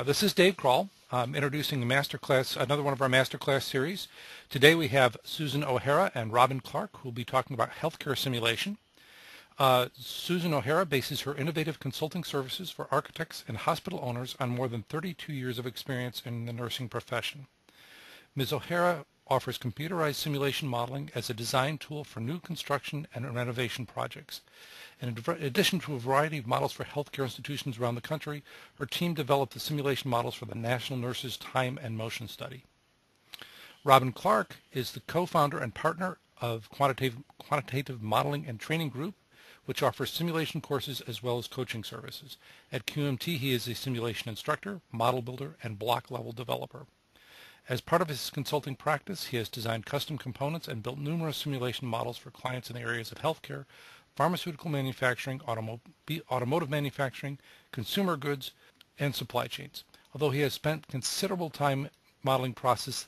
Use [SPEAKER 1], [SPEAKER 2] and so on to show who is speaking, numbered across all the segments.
[SPEAKER 1] This is Dave Kroll. I'm introducing the masterclass, another one of our masterclass series. Today we have Susan O'Hara and Robin Clark, who will be talking about healthcare simulation. Susan O'Hara bases her innovative consulting services for architects and hospital owners on more than 32 years of experience in the nursing profession. Ms. O'Hara offers computerized simulation modeling as a design tool for new construction and renovation projects. In addition to a variety of models for healthcare institutions around the country, her team developed the simulation models for the National Nurses Time and Motion Study. Robin Clark is the co-founder and partner of Quantitative Modeling and Training Group, which offers simulation courses as well as coaching services. At QMT, he is a simulation instructor, model builder, and block-level developer. As part of his consulting practice, he has designed custom components and built numerous simulation models for clients in the areas of healthcare, pharmaceutical manufacturing, automotive manufacturing, consumer goods, and supply chains. Although he has spent considerable time modeling processes,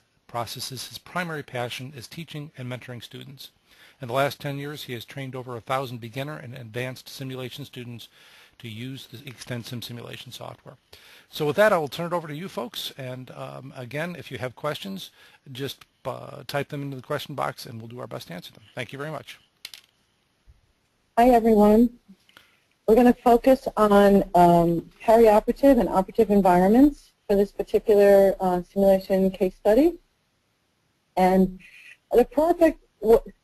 [SPEAKER 1] his primary passion is teaching and mentoring students. In the last 10 years, he has trained over 1,000 beginner and advanced simulation students to use the ExtendSim simulation software. So with that, I will turn it over to you folks. And again, if you have questions, just type them into the question box and we'll do our best to answer them. Thank you very much.
[SPEAKER 2] Hi, everyone. We're going to focus on perioperative and operative environments for this particular simulation case study. And the project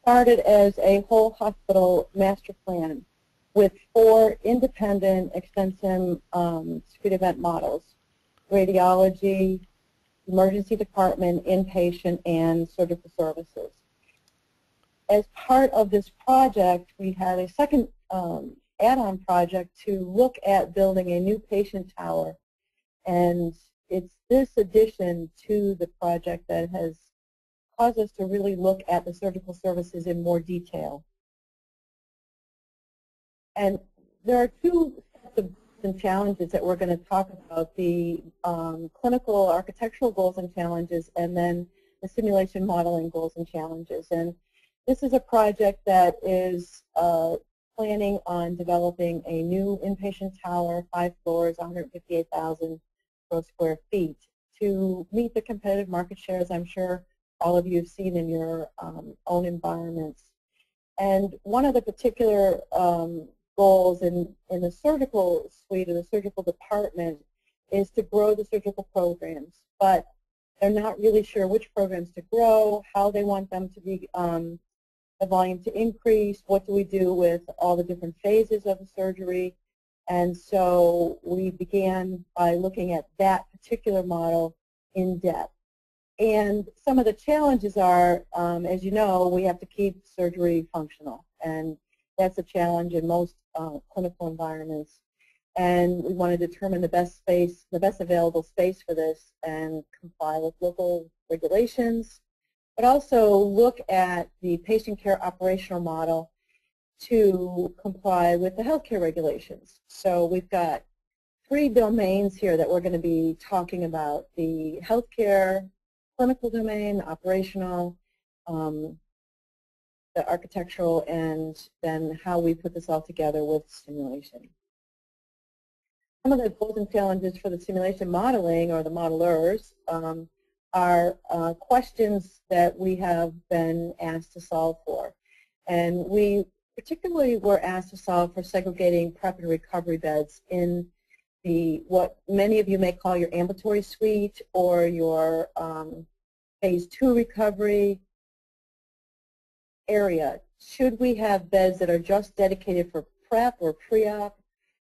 [SPEAKER 2] started as a whole hospital master plan with 4 independent ExtendSim discrete event models: radiology, emergency department, inpatient, and surgical services. As part of this project, we had a second add-on project to look at building a new patient tower, and it's this addition to the project that has caused us to really look at the surgical services in more detail. And there are 2 sets of goals and challenges that we're going to talk about: the clinical architectural goals and challenges, and then the simulation modeling goals and challenges. And this is a project that is planning on developing a new inpatient tower, 5 floors, 158,000 gross square feet, to meet the competitive market shares I'm sure all of you have seen in your own environments. And one of the particular goals in the surgical suite or the surgical department is to grow the surgical programs, but they're not really sure which programs to grow, how they want them to be the volume to increase, what do we do with all the different phases of the surgery. And so we began by looking at that particular model in depth. And some of the challenges are, as you know, we have to keep surgery functional, and that's a challenge in most clinical environments. And we want to determine the best space, the best available space for this, and comply with local regulations, but also look at the patient care operational model to comply with the healthcare regulations. So we've got 3 domains here that we're going to be talking about: the healthcare clinical domain, operational, the architectural, and then how we put this all together with simulation. Some of the goals and challenges for the simulation modeling, or the modelers, are questions that we have been asked to solve for. And we particularly were asked to solve for segregating prep and recovery beds in what many of you may call your ambulatory suite or your phase 2 recovery area. Should we have beds that are just dedicated for prep or pre-op,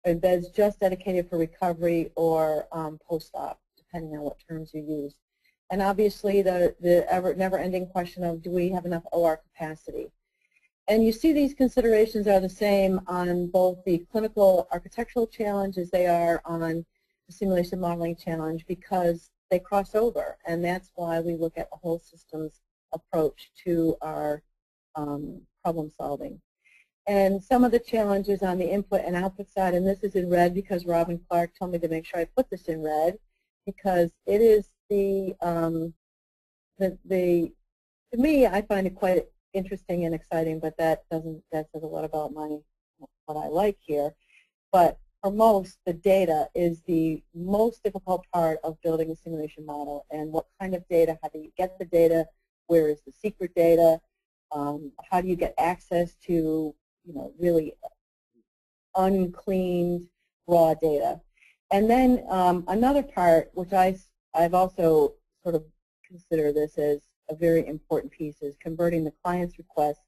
[SPEAKER 2] and beds just dedicated for recovery or post-op, depending on what terms you use? And obviously the never-ending question of, do we have enough OR capacity? And you see these considerations are the same on both the clinical architectural challenge as they are on the simulation modeling challenge, because they cross over, and that's why we look at a whole systems approach to our problem solving. And some of the challenges on the input and output side, and this is in red because Robin Clark told me to make sure I put this in red, because it is to me, I find it quite interesting and exciting, but that says a lot about what I like here. But for most, the data is the most difficult part of building a simulation model. And what kind of data, how do you get the data, where is the secret data, how do you get access to really uncleaned raw data. And then another part, which I've also sort of consider this as a very important piece, is converting the client's requests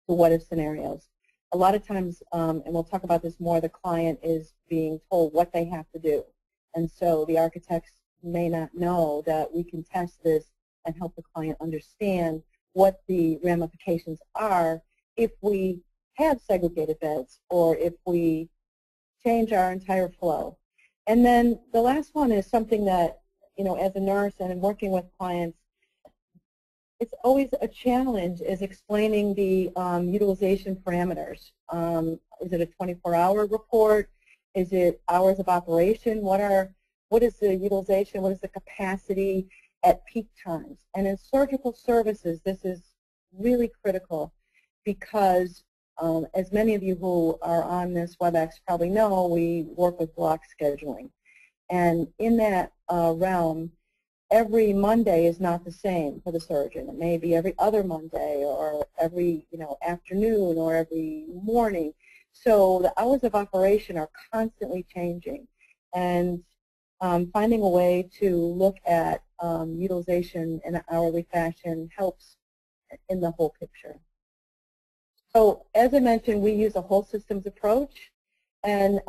[SPEAKER 2] to what-if scenarios. A lot of times, and we'll talk about this more, the client is being told what they have to do. And so the architects may not know that we can test this and help the client understand what the ramifications are if we have segregated beds or if we change our entire flow. And then the last one is something that, as a nurse and in working with clients, it's always a challenge, is explaining the utilization parameters. Is it a 24-hour report? Is it hours of operation? What is the utilization? What is the capacity at peak times? And in surgical services, this is really critical because, as many of you who are on this WebEx probably know, we work with block scheduling. And in that realm, every Monday is not the same for the surgeon. It may be every other Monday or every afternoon or every morning. So the hours of operation are constantly changing. And finding a way to look at utilization in an hourly fashion helps in the whole picture. So as I mentioned, we use a whole systems approach. And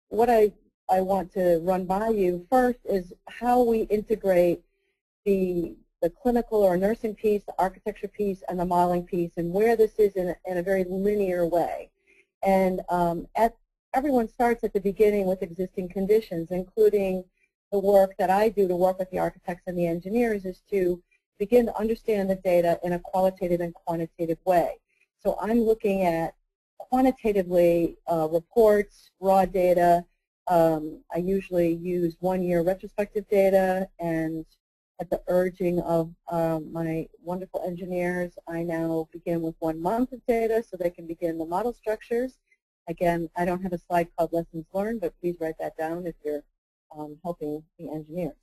[SPEAKER 2] what I want to run by you first is how we integrate the clinical or nursing piece, the architecture piece, and the modeling piece, and where this is in a very linear way. And everyone starts at the beginning with existing conditions, including the work that I do to work with the architects and the engineers, is to begin to understand the data in a qualitative and quantitative way. So I'm looking at quantitatively reports, raw data. I usually use 1-year retrospective data, and at the urging of my wonderful engineers, I now begin with 1 month of data so they can begin the model structures. Again, I don't have a slide called Lessons Learned, but please write that down if you're helping the engineers.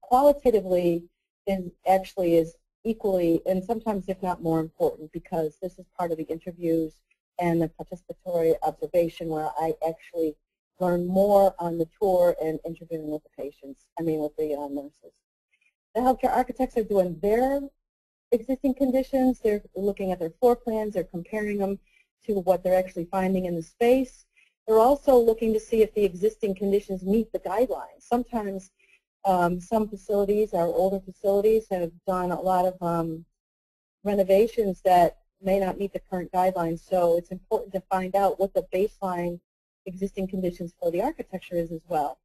[SPEAKER 2] Qualitatively is equally, and sometimes if not more important, because this is part of the interviews and the participatory observation where I actually learn more on the tour and interviewing with the patients, with the nurses. The healthcare architects are doing their existing conditions. They're looking at their floor plans. They're comparing them to what they're actually finding in the space. They're also looking to see if the existing conditions meet the guidelines. Sometimes some facilities, our older facilities, have done a lot of renovations that may not meet the current guidelines, so it's important to find out what the baseline existing conditions for the architecture is as well.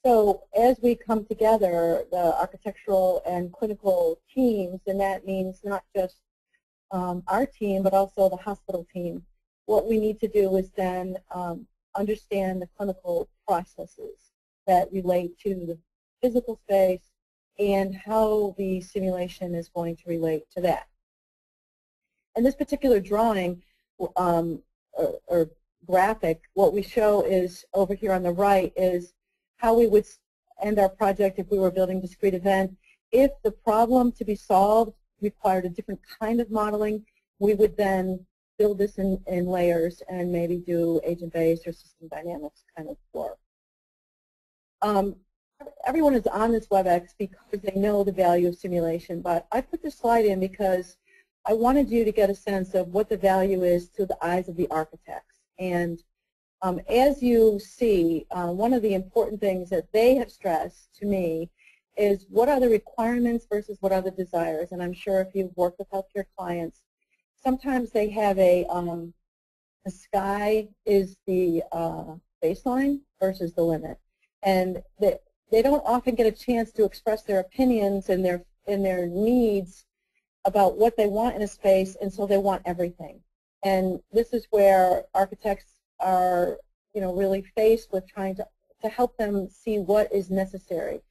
[SPEAKER 2] So as we come together, the architectural and clinical teams, and that means not just our team, but also the hospital team, what we need to do is then understand the clinical processes that relate to the physical space and how the simulation is going to relate to that. In this particular drawing or graphic, what we show is over here on the right is how we would end our project if we were building a discrete event. If the problem to be solved required a different kind of modeling, we would then build this in layers and maybe do agent-based or system dynamics kind of work. Everyone is on this WebEx because they know the value of simulation, but I put this slide in because I wanted you to get a sense of what the value is to the eyes of the architects. And as you see, one of the important things that they have stressed to me is what are the requirements versus what are the desires. And I'm sure if you've worked with healthcare clients, sometimes they have the sky is the baseline versus the limit. And they don't often get a chance to express their opinions and their needs about what they want in a space, and so they want everything. And this is where architects are, really faced with trying to help them see what is necessary.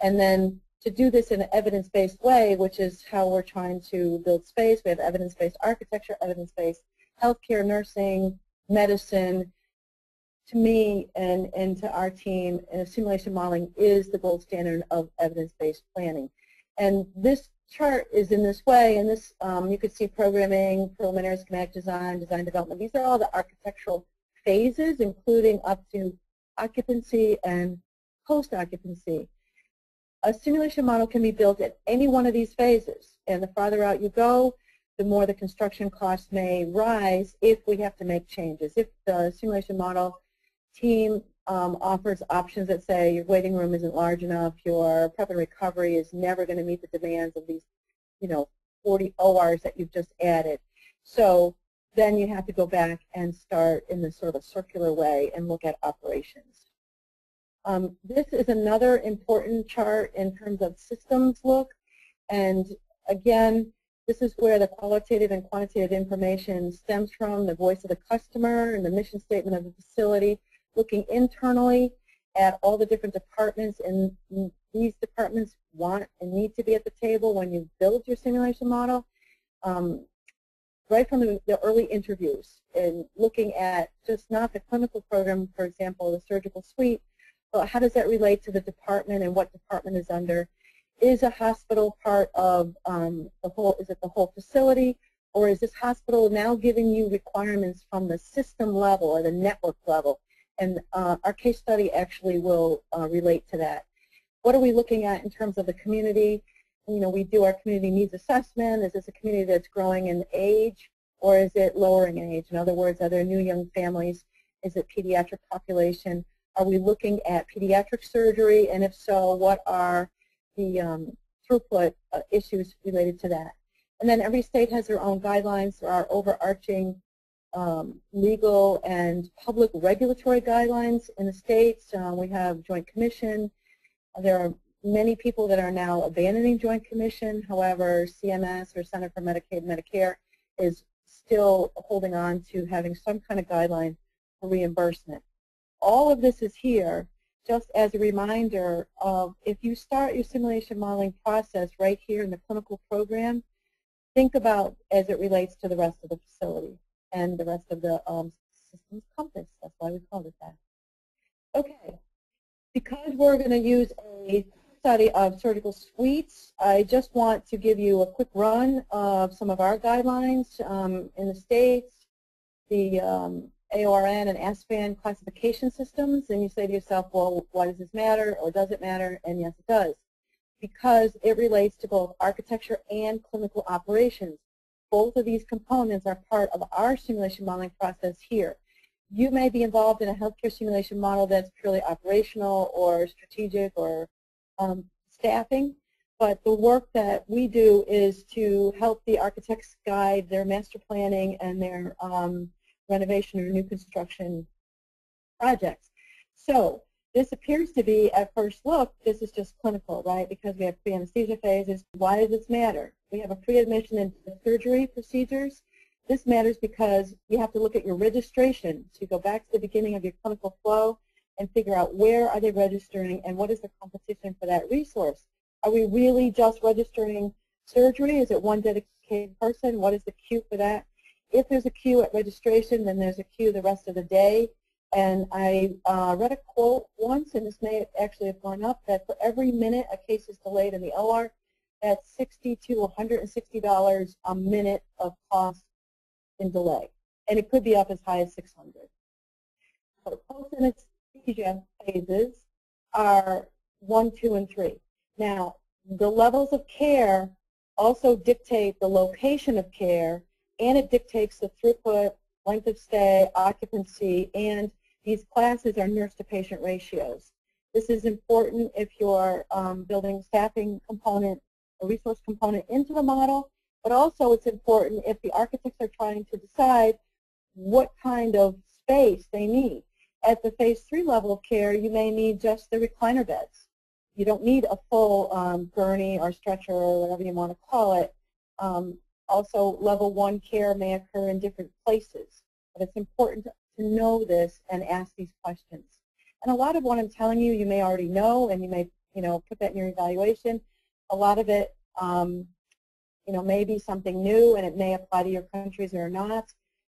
[SPEAKER 2] And then to do this in an evidence-based way, which is how we're trying to build space. We have evidence-based architecture, evidence-based healthcare, nursing, medicine, to me and to our team, simulation modeling is the gold standard of evidence-based planning. And this chart is in this way, and this you could see programming, preliminary schematic design, design development. These are all the architectural phases, including up to occupancy and post-occupancy. A simulation model can be built at any one of these phases, and the farther out you go, the more the construction costs may rise if we have to make changes. If the simulation model team offers options that say your waiting room isn't large enough, your prep and recovery is never going to meet the demands of these, 40 ORs that you've just added. So then you have to go back and start in this sort of a circular way and look at operations. This is another important chart in terms of systems look, and again, this is where the qualitative and quantitative information stems from, the voice of the customer and the mission statement of the facility, looking internally at all the different departments, and these departments want and need to be at the table when you build your simulation model. Right from the early interviews and looking at just not the clinical program, for example, the surgical suite, but how does that relate to the department and what department is under? Is a hospital part of the whole, is it the whole facility, or is this hospital now giving you requirements from the system level or the network level? And our case study actually will relate to that. What are we looking at in terms of the community? We do our community needs assessment. Is this a community that's growing in age, or is it lowering in age? In other words, are there new young families? Is it pediatric population? Are we looking at pediatric surgery? And if so, what are the throughput issues related to that? And then every state has their own guidelines. There are overarching legal and public regulatory guidelines in the states. We have Joint Commission. There are many people that are now abandoning Joint Commission. However, CMS, or Center for Medicaid and Medicare, is still holding on to having some kind of guideline for reimbursement. All of this is here just as a reminder of, if you start your simulation modeling process right here in the clinical program, think about as it relates to the rest of the facility and the rest of the systems compass. That's why we called it that. Okay, because we're going to use a study of surgical suites, I just want to give you a quick run of some of our guidelines in the states, the AORN and ASPAN classification systems, and you say to yourself, well, why does this matter, or does it matter? And yes, it does, because it relates to both architecture and clinical operations. Both of these components are part of our simulation modeling process here. You may be involved in a healthcare simulation model that's purely operational or strategic or staffing, but the work that we do is to help the architects guide their master planning and their renovation or new construction projects. So this appears to be, at first look, this is just clinical, right? Because we have pre-anesthesia phases. Why does this matter? We have a pre-admission into surgery procedures. This matters because you have to look at your registration. So you go back to the beginning of your clinical flow and figure out where are they registering and what is the competition for that resource. Are we really just registering surgery? Is it one dedicated person? What is the queue for that? If there's a queue at registration, then there's a queue the rest of the day. And I read a quote once, and this may actually have gone up, that for every minute a case is delayed in the OR, that's $60 to $160 a minute of cost in delay. And it could be up as high as $600. So post-anesthesia phases are 1, 2, and 3. Now, the levels of care also dictate the location of care, and it dictates the throughput, length of stay, occupancy, and these classes are nurse-to-patient ratios. This is important if you're building staffing component, a resource component into the model, but also it's important if the architects are trying to decide what kind of space they need. At the phase 3 level of care, you may need just the recliner beds. You don't need a full gurney or stretcher or whatever you want to call it. Also, level 1 care may occur in different places, but it's important to know this and ask these questions. And a lot of what I'm telling you, you may already know, and you may, put that in your evaluation. A lot of it, may be something new, and it may apply to your countries or not.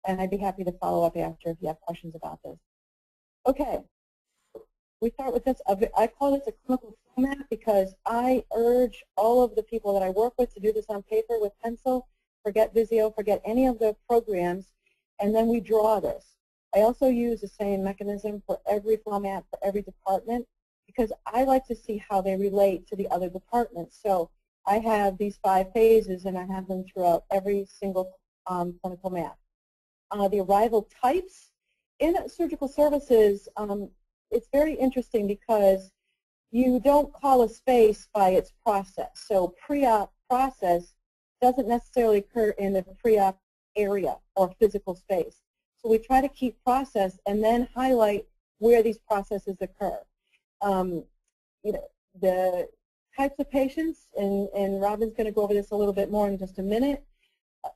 [SPEAKER 2] And I'd be happy to follow up after if you have questions about this. Okay, we start with this. I call this a clinical format because I urge all of the people that I work with to do this on paper with pencil, forget Visio, forget any of the programs, and then we draw this. I also use the same mechanism for every format, for every department, because I like to see how they relate to the other departments. So I have these 5 phases, and I have them throughout every single clinical map. The arrival types in surgical services, it's very interesting because you don't call a space by its process. So pre-op process doesn't necessarily occur in the pre-op area or physical space. So we try to keep process and then highlight where these processes occur. You know, the types of patients, and Robin's going to go over this a little bit more in just a minute,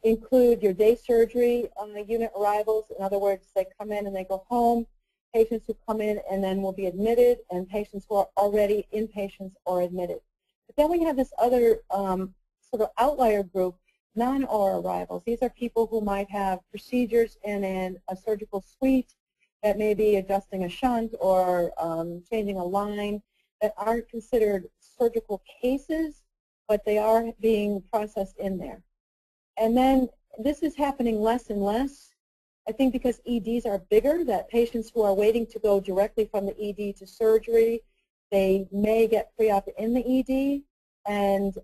[SPEAKER 2] include your day surgery unit arrivals. In other words, they come in and they go home, patients who come in and then will be admitted, and patients who are already inpatients or admitted. But then we have this other sort of outlier group, non-OR arrivals. These are people who might have procedures in a surgical suite that may be adjusting a shunt or changing a line that aren't considered surgical cases, but they are being processed in there. And then this is happening less and less, I think, because EDs are bigger, that patients who are waiting to go directly from the ED to surgery, they may get pre-op in the ED, and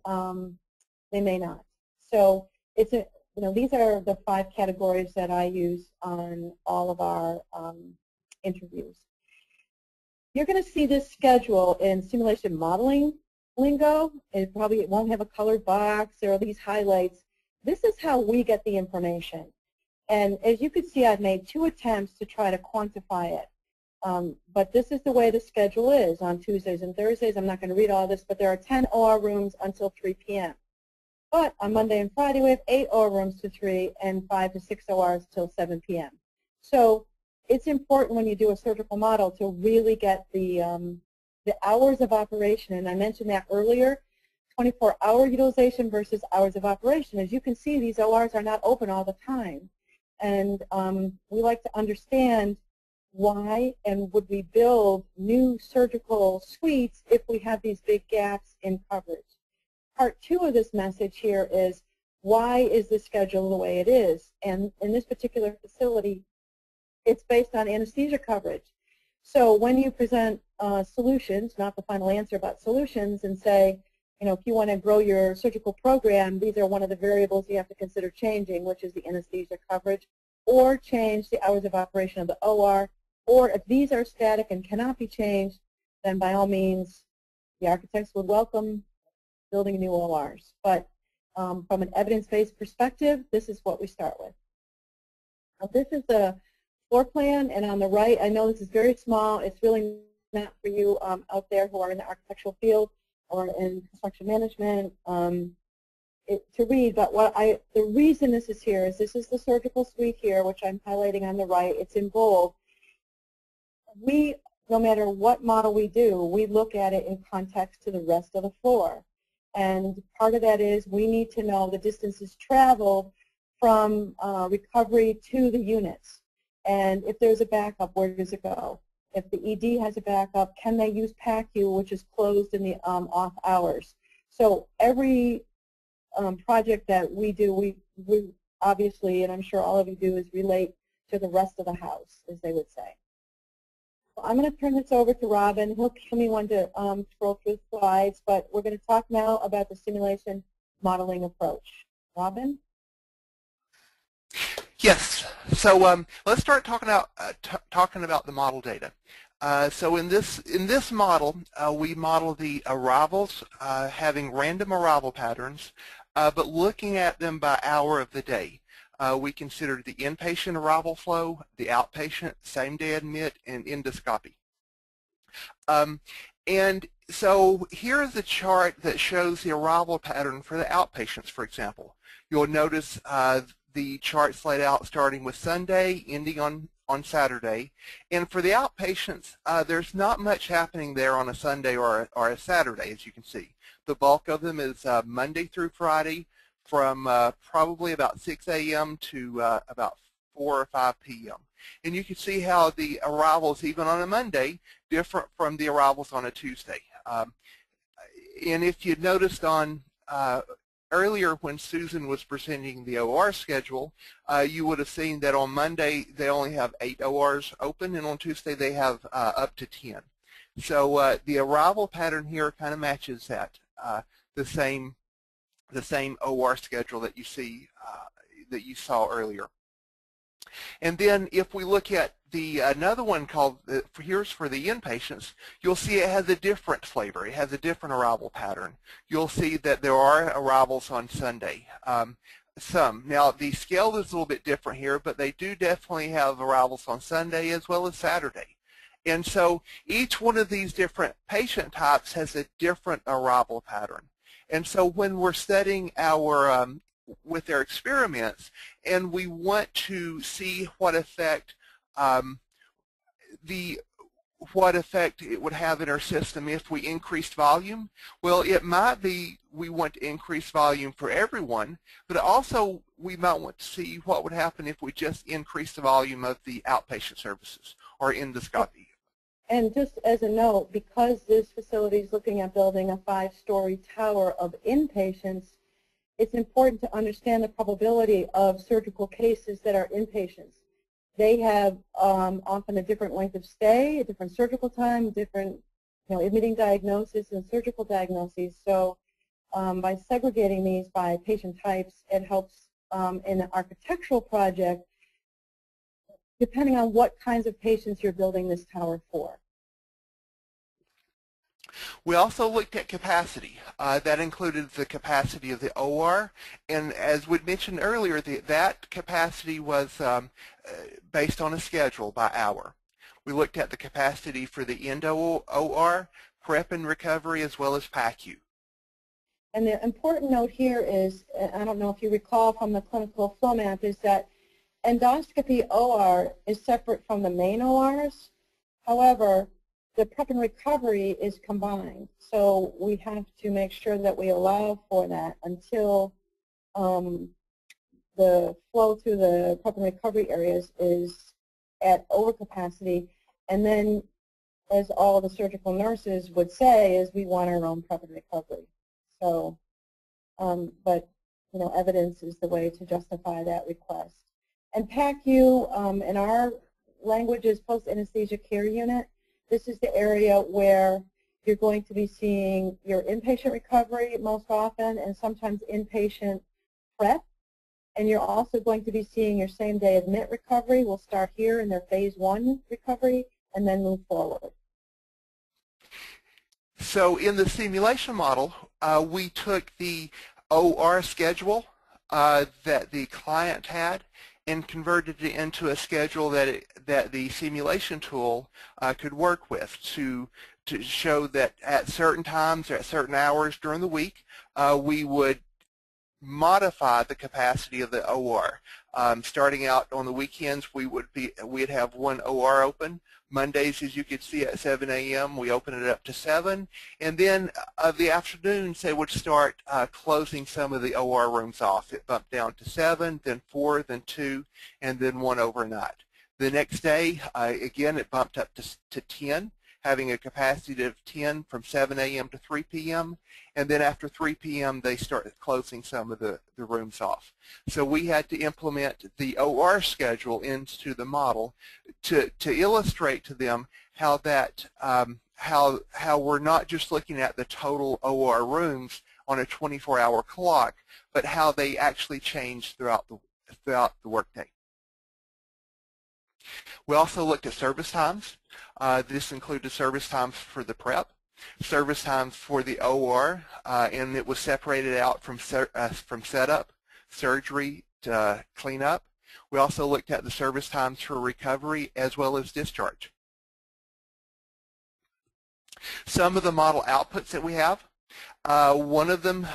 [SPEAKER 2] they may not. So it's these are the 5 categories that I use on all of our interviews. You're going to see this schedule in simulation modeling lingo. It probably won't have a colored box. There are these highlights. This is how we get the information. And as you can see, I've made 2 attempts to try to quantify it. But this is the way the schedule is on Tuesdays and Thursdays. I'm not going to read all this, but there are 10 OR rooms until 3 p.m. But on Monday and Friday, we have 8 OR rooms to 3 and 5 to 6 ORs till 7 p.m. So it's important when you do a surgical model to really get the hours of operation. And I mentioned that earlier. 24-hour utilization versus hours of operation. As you can see, these ORs are not open all the time. And we like to understand why and would we build new surgical suites if we have these big gaps in coverage. Part 2 of this message here is, why is the schedule the way it is? And in this particular facility, it's based on anesthesia coverage. So when you present solutions, not the final answer, but solutions, and say, if you want to grow your surgical program, these are one of the variables you have to consider changing, which is the anesthesia coverage, or change the hours of operation of the OR, or if these are static and cannot be changed, then by all means, the architects would welcome building new ORs. But from an evidence-based perspective, this is what we start with. Now, this is the floor plan, and on the right, I know this is very small. It's really not for you out there who are in the architectural field or in construction management to read, but the reason this is here is this is the surgical suite here, which I'm highlighting on the right. It's in bold. No matter what model we do, we look at it in context to the rest of the floor. And part of that is we need to know the distances traveled from recovery to the units. And if there's a backup, where does it go? If the ED has a backup, can they use PACU, which is closed in the off hours? So every project that we do, we obviously, and I'm sure all of you do, is relate to the rest of the house, as they would say. So I'm going to turn this over to Robin. He'll give me one to scroll through the slides, but we're going to talk now about the simulation modeling approach. Robin?
[SPEAKER 3] Yes. So let's start talking about the model data. So in this model, we model the arrivals having random arrival patterns, but looking at them by hour of the day. We considered the inpatient arrival flow, the outpatient, same-day admit, and endoscopy. And so here is a chart that shows the arrival pattern for the outpatients, for example. You'll notice the chart's laid out starting with Sunday, ending on Saturday. And for the outpatients, there's not much happening there on a Sunday or a Saturday, as you can see. The bulk of them is Monday through Friday from probably about 6 a.m. to about 4 or 5 p.m. And you can see how the arrivals, even on a Monday, different from the arrivals on a Tuesday. And if you noticed on earlier when Susan was presenting the OR schedule, you would have seen that on Monday they only have 8 ORs open, and on Tuesday they have up to 10. So the arrival pattern here kind of matches that, the same OR schedule that you see that you saw earlier. And then if we look at the another one called here's for the inpatients, you'll see it has a different flavor. It has a different arrival pattern. You'll see that there are arrivals on Sunday. Some. Now the scale is a little bit different here, but they do definitely have arrivals on Sunday as well as Saturday. And so each one of these different patient types has a different arrival pattern. And so when we're studying our with their experiments, and we want to see what effect it would have in our system if we increased volume. Well, it might be we want to increase volume for everyone, but also we might want to see what would happen if we just increase the volume of the outpatient services or endoscopy.
[SPEAKER 2] And just as a note, because this facility is looking at building a 5-story tower of inpatients, it's important to understand the probability of surgical cases that are inpatients. They have often a different length of stay, a different surgical time, different imaging diagnosis and surgical diagnoses. So by segregating these by patient types, it helps in an architectural project, depending on what kinds of patients you're building this tower for.
[SPEAKER 3] We also looked at capacity. That included the capacity of the OR, and as we mentioned earlier, that capacity was based on a schedule by hour. We looked at the capacity for the endo OR, prep and recovery, as well as PACU.
[SPEAKER 2] And the important note here is, I don't know if you recall from the clinical flow map, is that endoscopy OR is separate from the main ORs. However, the prep and recovery is combined, so we have to make sure that we allow for that until the flow through the prep and recovery areas is at overcapacity. And then, as all the surgical nurses would say, is we want our own prep and recovery. So, but evidence is the way to justify that request. And PACU, in our language, is post-anesthesia care unit. This is the area where you're going to be seeing your inpatient recovery most often, and sometimes inpatient prep. And you're also going to be seeing your same-day admit recovery. We'll start here in their phase 1 recovery and then move forward.
[SPEAKER 3] So in the simulation model, we took the OR schedule that the client had and converted it into a schedule that the simulation tool could work with to show that at certain times or at certain hours during the week, we would modify the capacity of the OR. Starting out on the weekends, we'd have 1 OR open. Mondays, as you could see, at 7 a.m., we open it up to 7. And then the afternoons, they would start closing some of the OR rooms off. It bumped down to 7, then 4, then 2, and then 1 overnight. The next day, again, it bumped up to 10, having a capacity of 10 from 7 a.m. to 3 p.m. And then after 3 p.m., they started closing some of the rooms off. So we had to implement the OR schedule into the model to illustrate to them how that how we're not just looking at the total OR rooms on a 24-hour clock, but how they actually change throughout the workday. We also looked at service times. This included service times for the prep, service times for the OR, and it was separated out from setup, surgery to cleanup. We also looked at the service times for recovery as well as discharge. Some of the model outputs that we have, one of them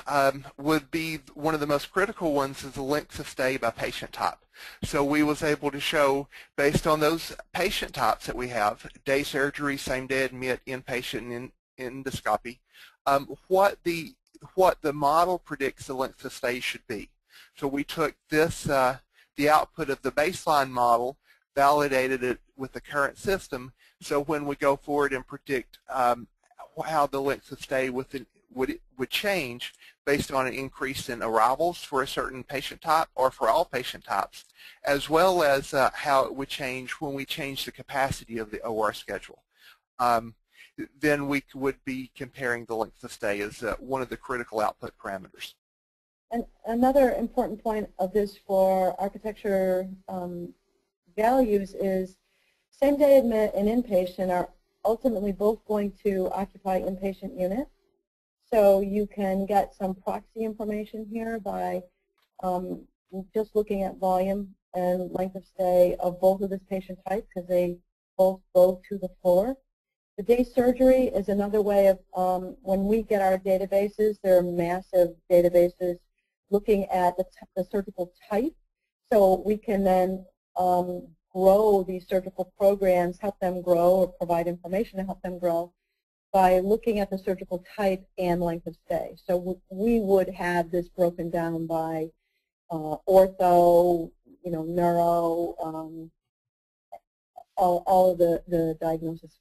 [SPEAKER 3] would be one of the most critical ones is the length of stay by patient type. So we was able to show, based on those patient types that we have, day surgery, same-day admit, inpatient, and endoscopy, what the model predicts the length of stay should be. So we took this, the output of the baseline model validated it with the current system, so when we go forward and predict how the length of stay would change based on an increase in arrivals for a certain patient type or for all patient types, as well as how it would change when we change the capacity of the OR schedule. Then we would be comparing the length of stay as one of the critical output parameters.
[SPEAKER 2] And another important point of this for architecture values is same-day admit and inpatient are ultimately both going to occupy inpatient units. So you can get some proxy information here by just looking at volume and length of stay of both of this patient type because they both go to the floor. The day surgery is another way of, when we get our databases, there are massive databases looking at the surgical type. So we can then grow these surgical programs, help them grow, or provide information to help them grow by looking at the surgical type and length of stay. So we would have this broken down by ortho, neuro, all of the diagnosis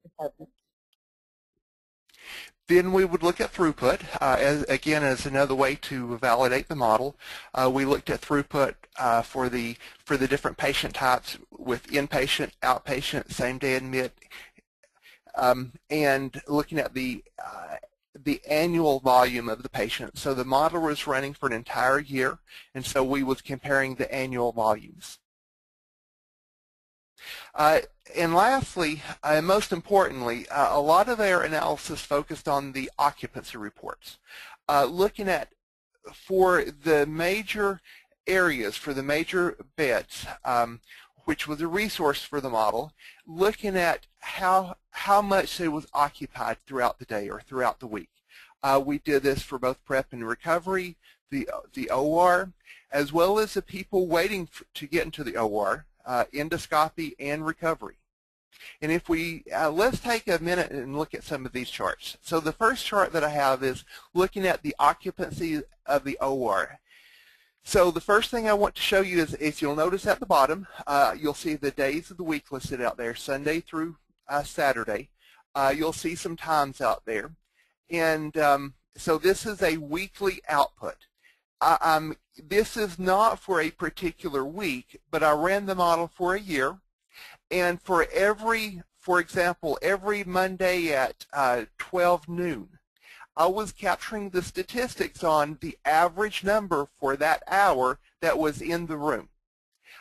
[SPEAKER 2] departments.
[SPEAKER 3] Then we would look at throughput, as another way to validate the model. We looked at throughput for the different patient types with inpatient, outpatient, same-day admit, and looking at the annual volume of the patient. So the model was running for an entire year, and so we was comparing the annual volumes. And lastly, and most importantly, a lot of our analysis focused on the occupancy reports, looking at for the major areas, for the major beds, which was a resource for the model, looking at how much it was occupied throughout the day or throughout the week. We did this for both prep and recovery, the OR, as well as the people waiting to get into the OR, endoscopy and recovery. And if we, let's take a minute and look at some of these charts. So the first chart that I have is looking at the occupancy of the OR. So the first thing I want to show you is you'll notice at the bottom, you'll see the days of the week listed out there, Sunday through Saturday. You'll see some times out there. And so this is a weekly output. This is not for a particular week, but I ran the model for a year. And for example, every Monday at 12 noon, I was capturing the statistics on the average number for that hour that was in the room.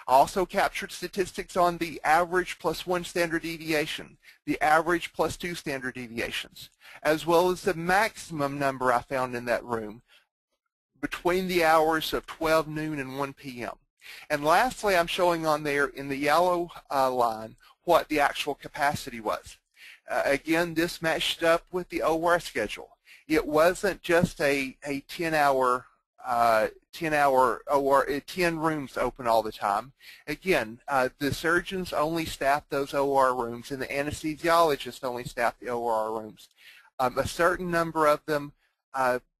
[SPEAKER 3] I also captured statistics on the average plus 1 standard deviation, the average plus 2 standard deviations, as well as the maximum number I found in that room between the hours of 12 noon and 1 p.m. And lastly, I'm showing on there in the yellow line what the actual capacity was. Again, this matched up with the OR schedule. It wasn't just a 10-hour OR, 10 rooms open all the time. Again, the surgeons only staff those OR rooms, and the anesthesiologists only staff the OR rooms. A certain number of them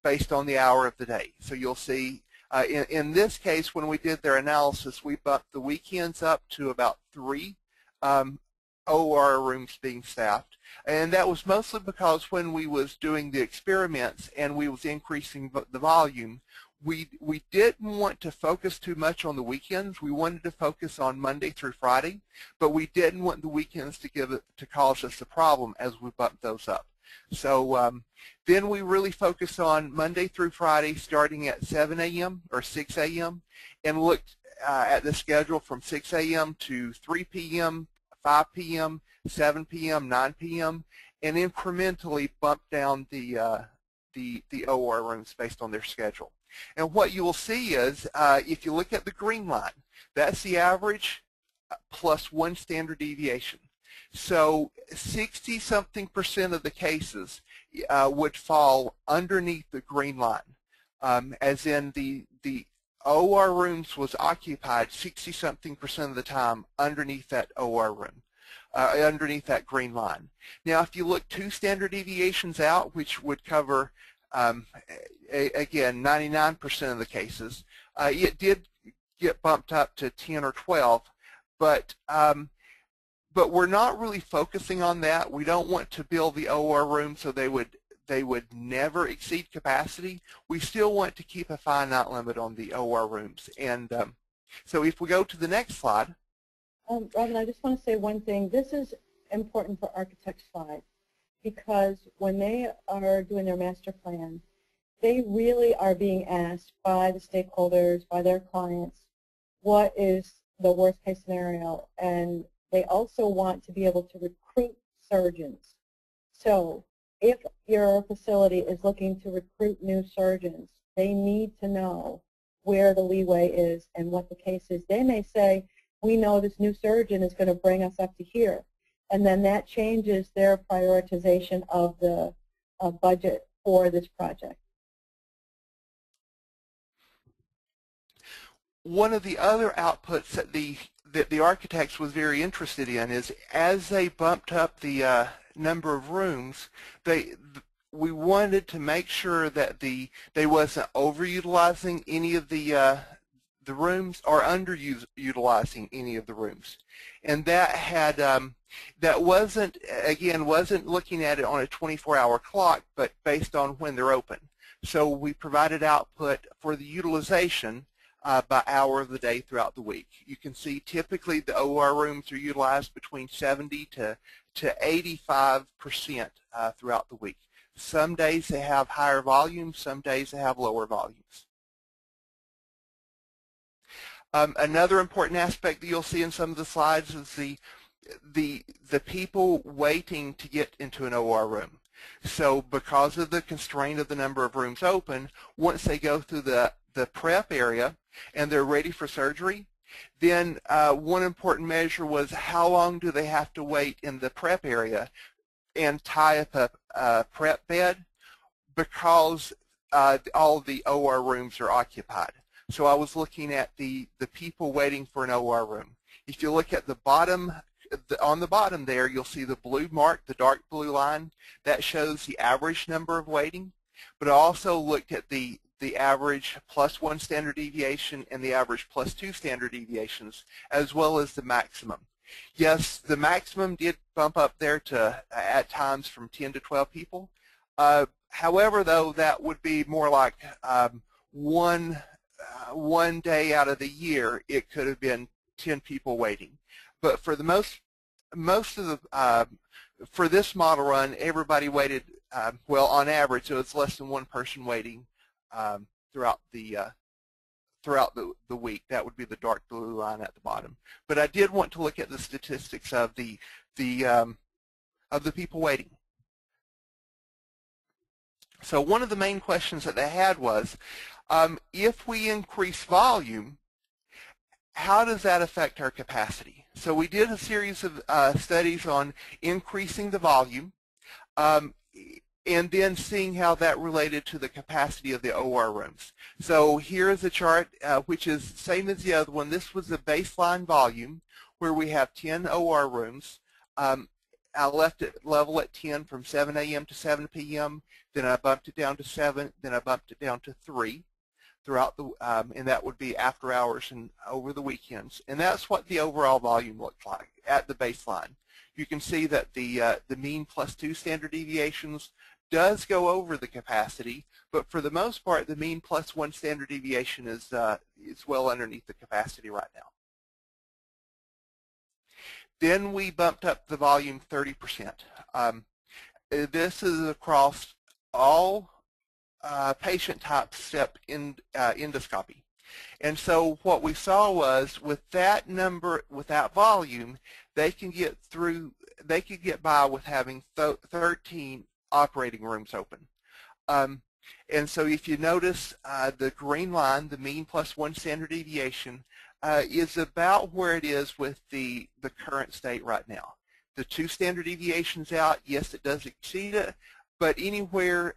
[SPEAKER 3] based on the hour of the day. So you'll see in this case, when we did their analysis, we bumped the weekends up to about 3 OR rooms being staffed. And that was mostly because when we was doing the experiments and we was increasing the volume, we didn't want to focus too much on the weekends. We wanted to focus on Monday through Friday, but we didn't want the weekends to cause us a problem as we bumped those up. So then we really focused on Monday through Friday starting at 7 a.m. or 6 a.m. and looked at the schedule from 6 a.m. to 3 p.m., 5 p.m., 7 p.m., 9 p.m., and incrementally bumped down the OR rooms based on their schedule. And what you will see is if you look at the green line, that's the average plus 1 standard deviation. So 60-something% of the cases would fall underneath the green line, as in the OR rooms was occupied 60-something% of the time underneath that OR room, underneath that green line. Now, if you look 2 standard deviations out, which would cover, again, 99% of the cases, it did get bumped up to 10 or 12. but we're not really focusing on that. We don't want to build the OR room so they would never exceed capacity. We still want to keep a finite limit on the OR rooms. And so if we go to the next slide.
[SPEAKER 2] Robin, I just want to say one thing. This is important for architects' side because when they are doing their master plan, they really are being asked by the stakeholders, by their clients, what is the worst case scenario, and they also want to be able to recruit surgeons. So if your facility is looking to recruit new surgeons, they need to know where the leeway is and what the case is. They may say, we know this new surgeon is going to bring us up to here, and then that changes their prioritization of the budget for this project.
[SPEAKER 3] One of the other outputs that the architects was very interested in is as they bumped up the number of rooms, we wanted to make sure that they wasn't overutilizing any of the rooms or underutilizing any of the rooms, and that had that wasn't looking at it on a 24-hour clock, but based on when they're open. So we provided output for the utilization by hour of the day throughout the week. You can see typically the OR rooms are utilized between 70 to 85% throughout the week. Some days they have higher volumes, some days they have lower volumes. Another important aspect that you'll see in some of the slides is the people waiting to get into an OR room. So because of the constraint of the number of rooms open, once they go through the prep area and they're ready for surgery, then one important measure was how long do they have to wait in the prep area and tie up a prep bed, because all the OR rooms are occupied. So I was looking at the people waiting for an OR room. If you look at the bottom, on the bottom there, you'll see the blue mark, the dark blue line. That shows the average number of waiting. But I also looked at the average +1 standard deviation and the average +2 standard deviations, as well as the maximum. Yes, the maximum did bump up there to at times from 10 to 12 people. However, though, that would be more like one day out of the year it could have been 10 people waiting. But for the most of the for this model run, everybody waited well, on average, so it's less than one person waiting throughout the week. That would be the dark blue line at the bottom. But I did want to look at the statistics of the people waiting. So one of the main questions that they had was, if we increase volume, how does that affect our capacity? So we did a series of studies on increasing the volume and then seeing how that related to the capacity of the OR rooms. So here is a chart which is the same as the other one. This was the baseline volume where we have 10 OR rooms. I left it level at 10 from 7 a.m. to 7 p.m. Then I bumped it down to 7. Then I bumped it down to 3 throughout the, and that would be after hours and over the weekends. And that's what the overall volume looked like at the baseline. You can see that the mean +2 standard deviations does go over the capacity, but for the most part, the mean +1 standard deviation is well underneath the capacity right now. Then we bumped up the volume 30%. This is across all patient types except endoscopy. And so what we saw was with that number, with that volume, they can get by with having 13 operating rooms open. And so if you notice the green line, the mean +1 standard deviation, is about where it is with the current state right now. The 2 standard deviations out, yes, it does exceed it, but anywhere,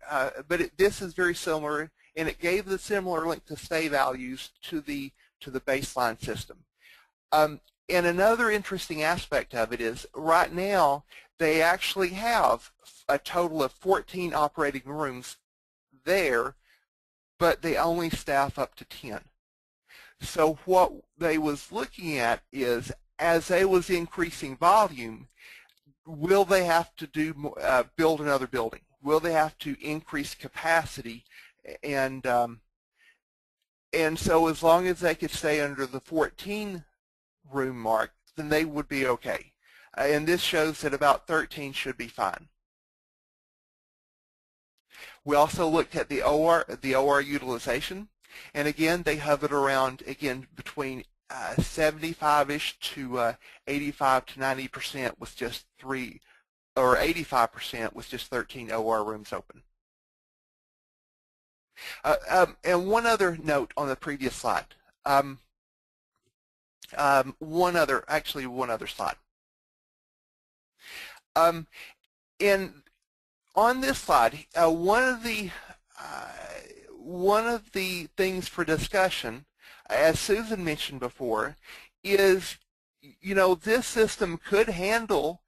[SPEAKER 3] this is very similar, and it gave the similar length of stay values to the baseline system. And another interesting aspect of it is right now they actually have a total of 14 operating rooms there, but they only staff up to 10. So what they was looking at is as they was increasing volume, will they have to do build another building? Will they have to increase capacity? And so as long as they could stay under the 14 room mark, then they would be okay. And this shows that about 13 should be fine. We also looked at the OR utilization, and again they hovered around between 75-ish to 85 to 90% with just 85% with just 13 OR rooms open. And one other note on the previous slide. One other slide. On this slide, one of the things for discussion, as Susan mentioned before, is this system could handle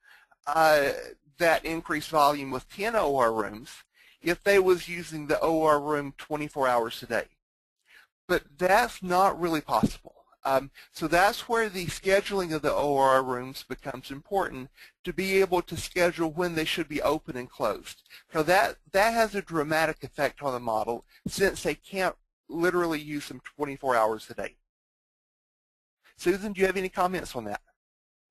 [SPEAKER 3] that increased volume with 10 OR rooms if they was using the OR room 24 hours a day. But that's not really possible. So that's where the scheduling of the OR rooms becomes important, to be able to schedule when they should be open and closed. So that has a dramatic effect on the model, since they can't literally use them 24 hours a day. Susan, do you have any comments on that?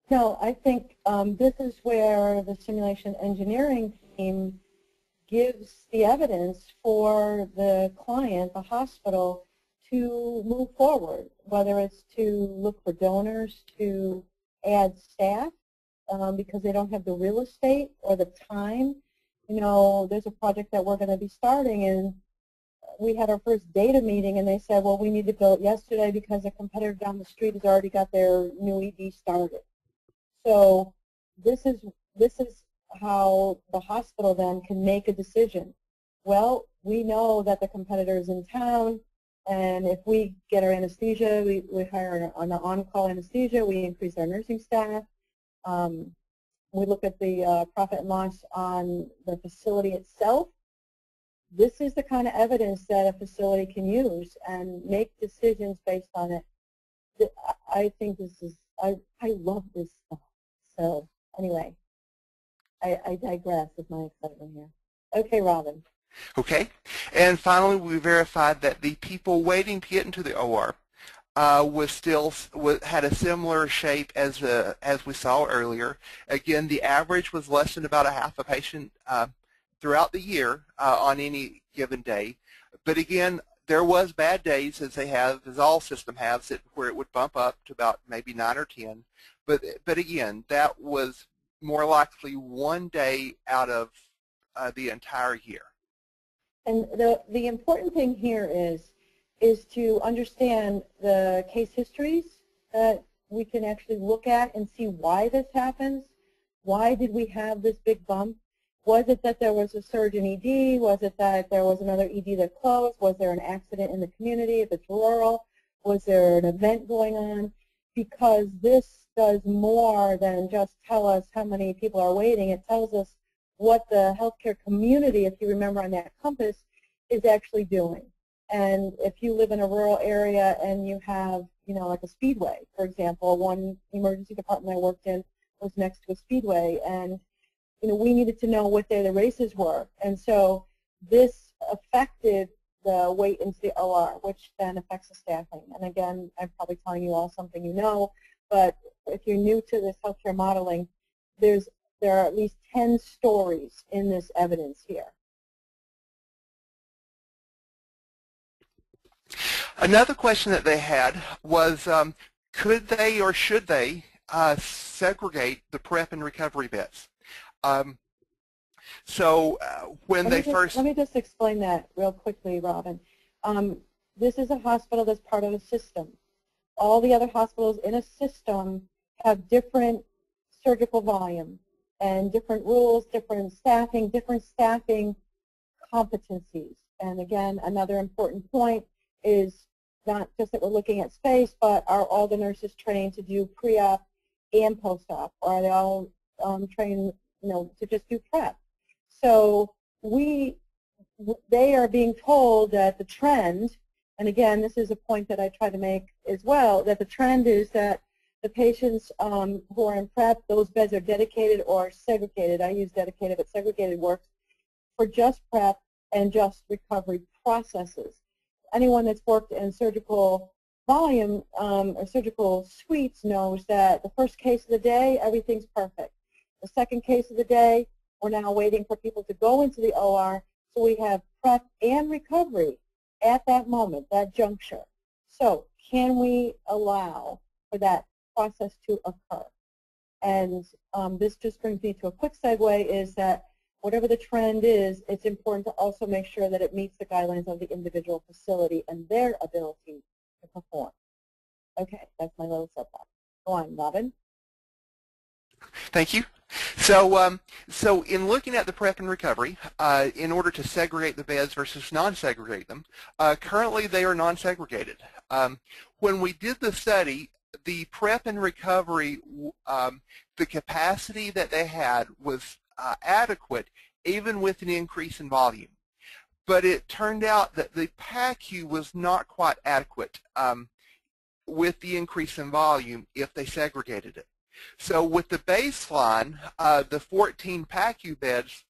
[SPEAKER 2] No, I think this is where the simulation engineering team gives the evidence for the client, the hospital, to move forward, whether it's to look for donors to add staff because they don't have the real estate or the time. There's a project that we're going to be starting, and we had our first data meeting, and they said, well, we need to build it yesterday because a competitor down the street has already got their new ED started. So this is how the hospital then can make a decision. Well, we know that the competitor is in town, and if we get our anesthesia, we hire an on-call anesthesia, we increase our nursing staff. We look at the profit and loss on the facility itself. This is the kind of evidence that a facility can use and make decisions based on it. I think this is, I love this stuff. So anyway, I digress with my excitement here. Okay, Robin.
[SPEAKER 3] Okay, and finally we verified that the people waiting to get into the OR had a similar shape as we saw earlier. Again, the average was less than about a half a patient throughout the year on any given day. But again, there was bad days, as all system has, where it would bump up to about maybe 9 or 10. But again, that was more likely one day out of the entire year.
[SPEAKER 2] And the important thing here is to understand the case histories that we can actually look at and see why this happens. Why did we have this big bump? Was it that there was a surge in ED? Was it that there was another ED that closed? Was there an accident in the community if it's rural? Was there an event going on? Because this does more than just tell us how many people are waiting. It tells us what the healthcare community, if you remember on that compass, is actually doing. And if you live in a rural area and you have, like a speedway, for example, one emergency department I worked in was next to a speedway, and we needed to know what day the races were. And so this affected the wait into the OR, which then affects the staffing. And again, I'm probably telling you all something you know, but if you're new to this healthcare modeling, there are at least 10 stories in this evidence here.
[SPEAKER 3] Another question that they had was, could they or should they segregate the prep and recovery beds? When
[SPEAKER 2] let me just explain that real quickly, Robin. This is a hospital that's part of a system. All the other hospitals in a system have different surgical volume and different rules, different staffing competencies. And again, another important point is not just that we're looking at space, but are all the nurses trained to do pre-op and post-op? Or are they all trained, to just do prep? So they are being told that the trend, and again, this is a point that I try to make as well, that the trend is that The patients who are in prep, those beds are dedicated or segregated. I use dedicated, but segregated works for just prep and just recovery processes. Anyone that's worked in surgical volume or surgical suites knows that the first case of the day, everything's perfect. The second case of the day, we're now waiting for people to go into the OR, so we have prep and recovery at that moment, that juncture. So can we allow for that process to occur? And this just brings me to a quick segue, is that whatever the trend is, it's important to also make sure that it meets the guidelines of the individual facility and their ability to perform. Okay, that's my little soapbox. Go on, Robin.
[SPEAKER 3] Thank you. So, so in looking at the prep and recovery, in order to segregate the beds versus non-segregate them, currently they are non-segregated. When we did the study, the prep and recovery, the capacity that they had was adequate, even with an increase in volume. But it turned out that the PACU was not quite adequate with the increase in volume if they segregated it. So with the baseline, the 14 PACU beds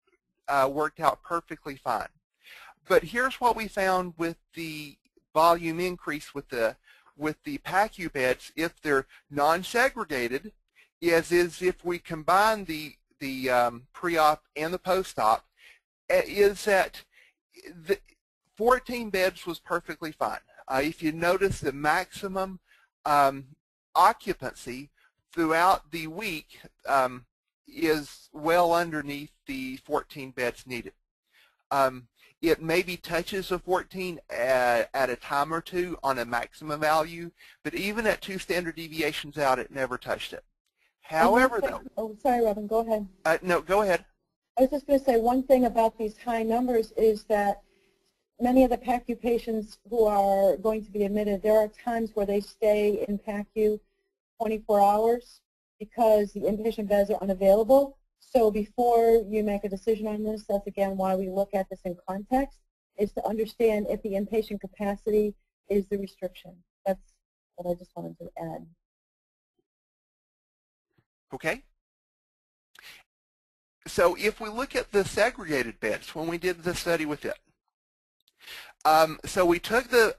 [SPEAKER 3] worked out perfectly fine. But here's what we found with the volume increase with the PACU beds, if they're non-segregated, is if we combine the pre-op and the post-op, is that the 14 beds was perfectly fine. If you notice, the maximum occupancy throughout the week is well underneath the 14 beds needed. It maybe touches a 14 at a time or two on a maximum value, but even at 2 standard deviations out, it never touched it. However, though...
[SPEAKER 2] Oh, sorry, Robin, go ahead.
[SPEAKER 3] No, go ahead.
[SPEAKER 2] I was just going to say one thing about these high numbers is that many of the PACU patients who are going to be admitted, there are times where they stay in PACU 24 hours because the inpatient beds are unavailable. So before you make a decision on this, that's again why we look at this in context, is to understand if the inpatient capacity is the restriction. That's what I just wanted to add.
[SPEAKER 3] Okay. So if we look at the segregated beds, when we did the study with it, so we took the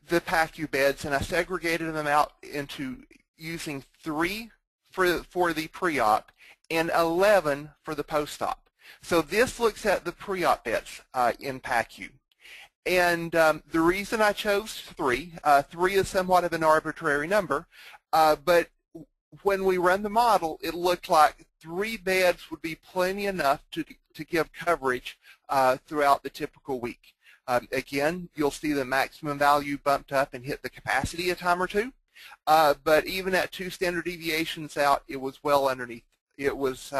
[SPEAKER 3] PACU beds and I segregated them out into using 3 for the pre-op and 11 for the post-op. So this looks at the pre-op beds in PACU. And the reason I chose 3, 3 is somewhat of an arbitrary number, but when we run the model, it looked like 3 beds would be plenty enough to give coverage throughout the typical week. Again, you'll see the maximum value bumped up and hit the capacity a time or two, but even at 2 standard deviations out, it was well underneath. It was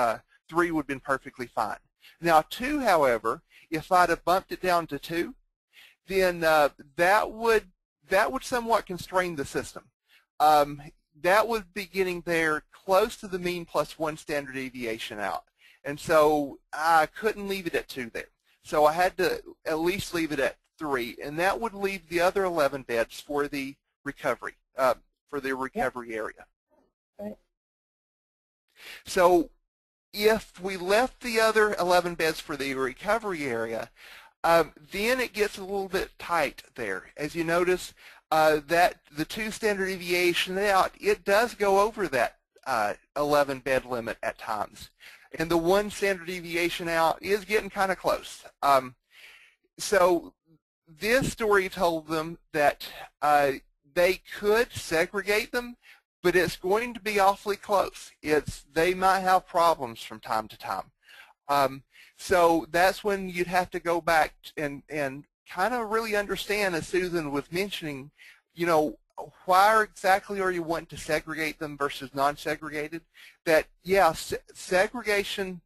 [SPEAKER 3] 3 would have been perfectly fine. Now 2, however, if I'd have bumped it down to 2, then that would somewhat constrain the system. That would be getting there close to the mean plus 1 standard deviation out. And so I couldn't leave it at 2 there. So I had to at least leave it at 3, and that would leave the other 11 beds for the recovery, area.
[SPEAKER 2] Right.
[SPEAKER 3] So if we left the other 11 beds for the recovery area, then it gets a little bit tight there. As you notice, that the 2 standard deviation out, it does go over that 11 bed limit at times. And the 1 standard deviation out is getting kind of close. So this story told them that they could segregate them, but it's going to be awfully close. They might have problems from time to time. So that's when you'd have to go back and kind of really understand, as Susan was mentioning, you know, why exactly are you wanting to segregate them versus non-segregated? That, yeah, segregation,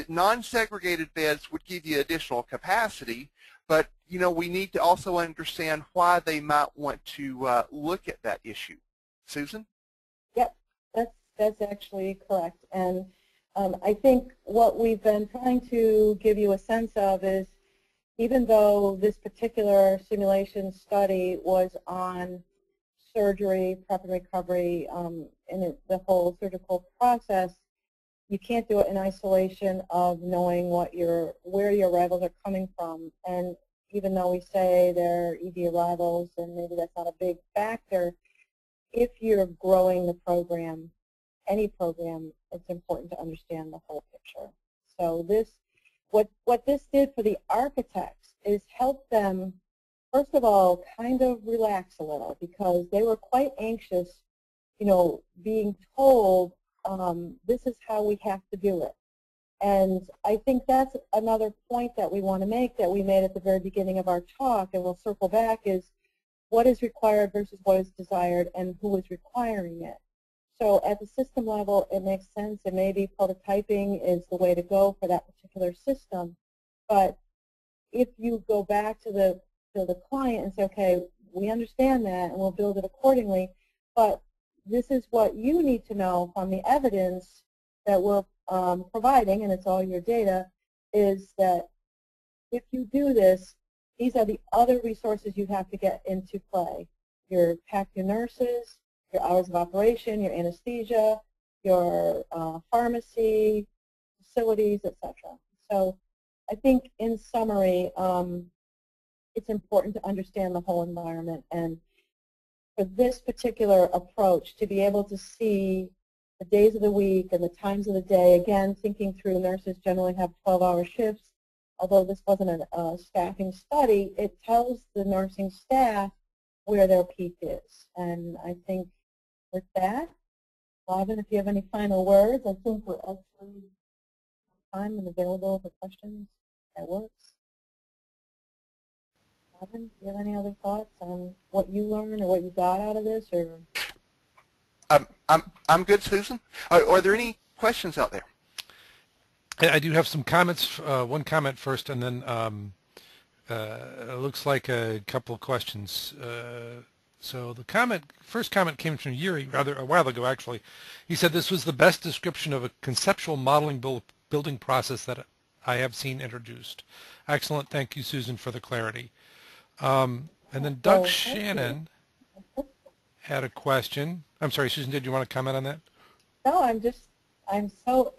[SPEAKER 3] non-segregated beds would give you additional capacity, but, you know, we need to also understand why they might want to look at that issue. Susan?
[SPEAKER 2] Yep, that's actually correct. And I think what we've been trying to give you a sense of is, even though this particular simulation study was on surgery, prep and recovery, and the whole surgical process, you can't do it in isolation of knowing where your arrivals are coming from. And even though we say they're ED arrivals and maybe that's not a big factor, if you're growing the program, any program, it's important to understand the whole picture. So what this did for the architects is help them, first of all, kind of relax a little, because they were quite anxious, being told, this is how we have to do it. And I think that's another point that we want to make, that we made at the very beginning of our talk, and we'll circle back, is what is required versus what is desired and who is requiring it. So at the system level, it makes sense, and maybe prototyping is the way to go for that particular system. But if you go back to the client and say, okay, we understand that and we'll build it accordingly, but this is what you need to know from the evidence that we're providing, and it's all your data, is that if you do this, these are the other resources you have to get into play. Your PACU nurses, your hours of operation, your anesthesia, your pharmacy, facilities, etc. So I think in summary, it's important to understand the whole environment, and for this particular approach, to be able to see the days of the week and the times of the day, again, thinking through, nurses generally have 12-hour shifts. Although this wasn't a staffing study, it tells the nursing staff where their peak is. And I think with that, Robin, if you have any final words, I think we're actually time and available for questions. That works. Robin, do you have any other thoughts on what you learned or what you got out of this? Or
[SPEAKER 3] I'm good, Susan. Are there any questions out there?
[SPEAKER 1] I do have some comments. One comment first, and then it looks like a couple of questions. So the first comment came from Yuri, rather a while ago, actually. He said this was the best description of a conceptual modeling building process that I have seen introduced. Excellent. Thank you, Susan, for the clarity. And then Doug Shannon had a question. I'm sorry, Susan, did you want to comment on that?
[SPEAKER 2] No, I'm so,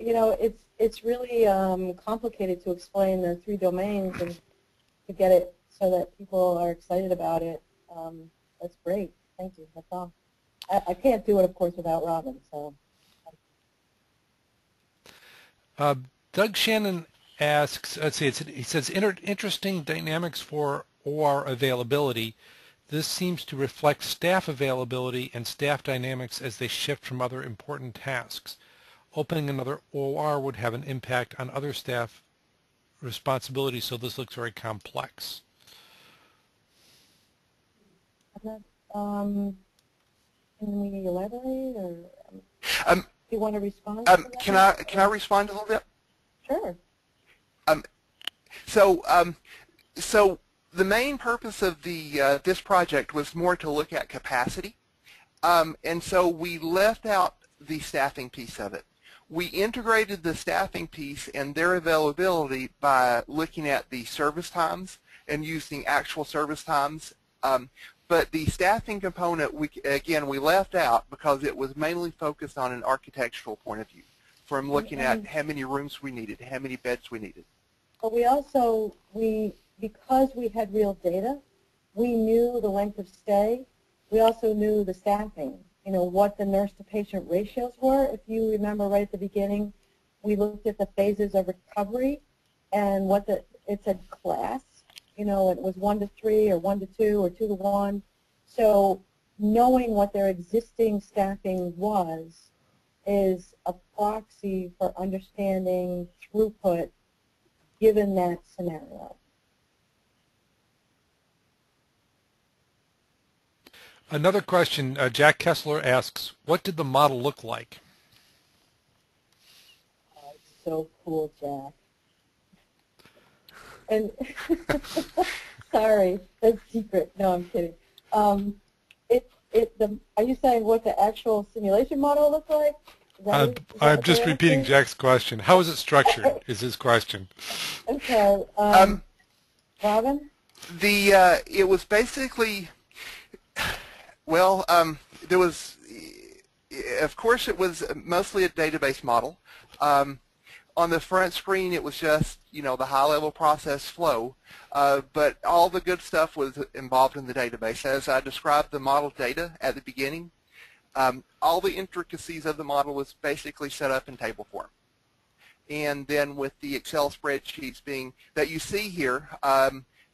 [SPEAKER 2] it's really complicated to explain the 3 domains and to get it so that people are excited about it. That's great. Thank you. That's all. I can't do it, of course, without Robin. So.
[SPEAKER 1] Doug Shannon asks, let's see, he says, interesting dynamics for OR availability. This seems to reflect staff availability and staff dynamics as they shift from other important tasks. Opening another OR would have an impact on other staff responsibilities, so this looks very complex.
[SPEAKER 2] Can we elaborate, or do you want to respond?
[SPEAKER 3] Can I respond a little bit?
[SPEAKER 2] Sure.
[SPEAKER 3] So the main purpose of this project was more to look at capacity, and so we left out the staffing piece of it. We integrated the staffing piece and their availability by looking at the service times and using actual service times. But the staffing component, we left out because it was mainly focused on an architectural point of view, from looking at how many rooms we needed, how many beds we needed.
[SPEAKER 2] But we also, because we had real data, we knew the length of stay. We also knew the staffing, what the nurse-to-patient ratios were. If you remember right at the beginning, we looked at the phases of recovery and it said class. It was 1 to 3 or 1 to 2 or 2 to 1. So knowing what their existing staffing was is a proxy for understanding throughput given that scenario.
[SPEAKER 1] Another question, Jack Kessler asks, what did the model look like?
[SPEAKER 2] Oh, it's so cool, Jack. And sorry, that's secret. No, I'm kidding. Are you saying what the actual simulation model looked like?
[SPEAKER 1] I'm just repeating Jack's question. How is it structured? Is his question.
[SPEAKER 2] Okay. Robin?
[SPEAKER 3] It was basically Well, there was, of course, it was mostly a database model. On the front screen, it was just, the high-level process flow, but all the good stuff was involved in the database. As I described the model data at the beginning, all the intricacies of the model was basically set up in table form. And then with the Excel spreadsheets that you see here,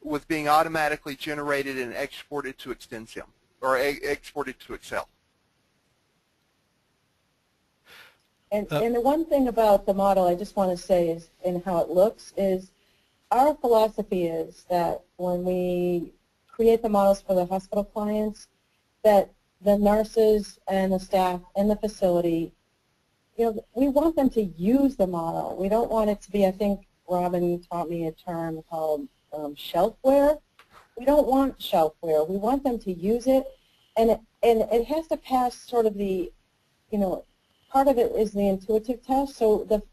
[SPEAKER 3] was being automatically generated and exported to ExtendSim, or exported to Excel.
[SPEAKER 2] And the one thing about the model I just want to say is, and how it looks, is our philosophy is that when we create the models for the hospital clients, that the nurses and the staff in the facility, we want them to use the model. We don't want it to be, I think Robin taught me a term called shelfware. We don't want shelfware. We want them to use it, and it has to pass sort of the, part of it is the intuitive test. So the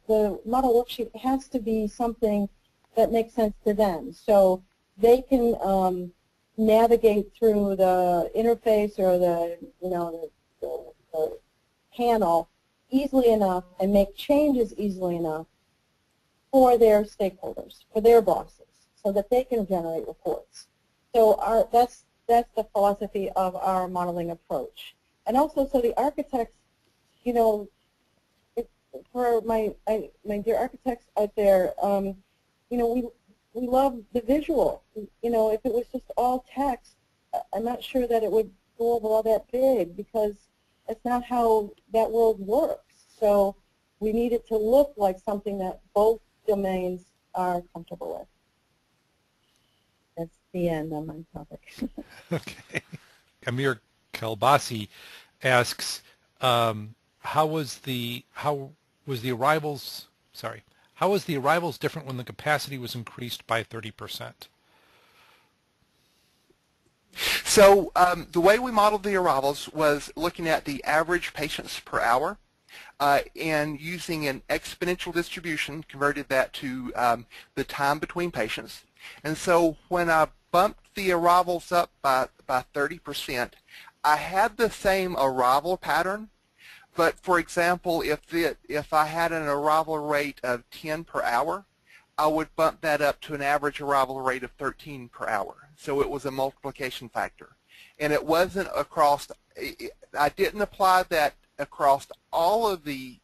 [SPEAKER 2] model worksheet has to be something that makes sense to them. So they can navigate through the interface or the panel easily enough and make changes easily enough for their stakeholders, for their bosses, so that they can generate reports. So that's the philosophy of our modeling approach. And also, so the architects, for my dear architects out there, we love the visual. If it was just all text, I'm not sure that it would go over all that big, because that's not how that world works. So we need it to look like something that both domains are comfortable with. That's the end on my topic.
[SPEAKER 1] Okay. Amir Kelbasi asks, how was the arrivals different when the capacity was increased by 30%?
[SPEAKER 3] So the way we modeled the arrivals was looking at the average patients per hour, and using an exponential distribution, converted that to the time between patients. And so when I bumped the arrivals up by 30%, I had the same arrival pattern. But for example, if I had an arrival rate of 10 per hour, I would bump that up to an average arrival rate of 13 per hour. So it was a multiplication factor. And it wasn't across, I didn't apply that across all of the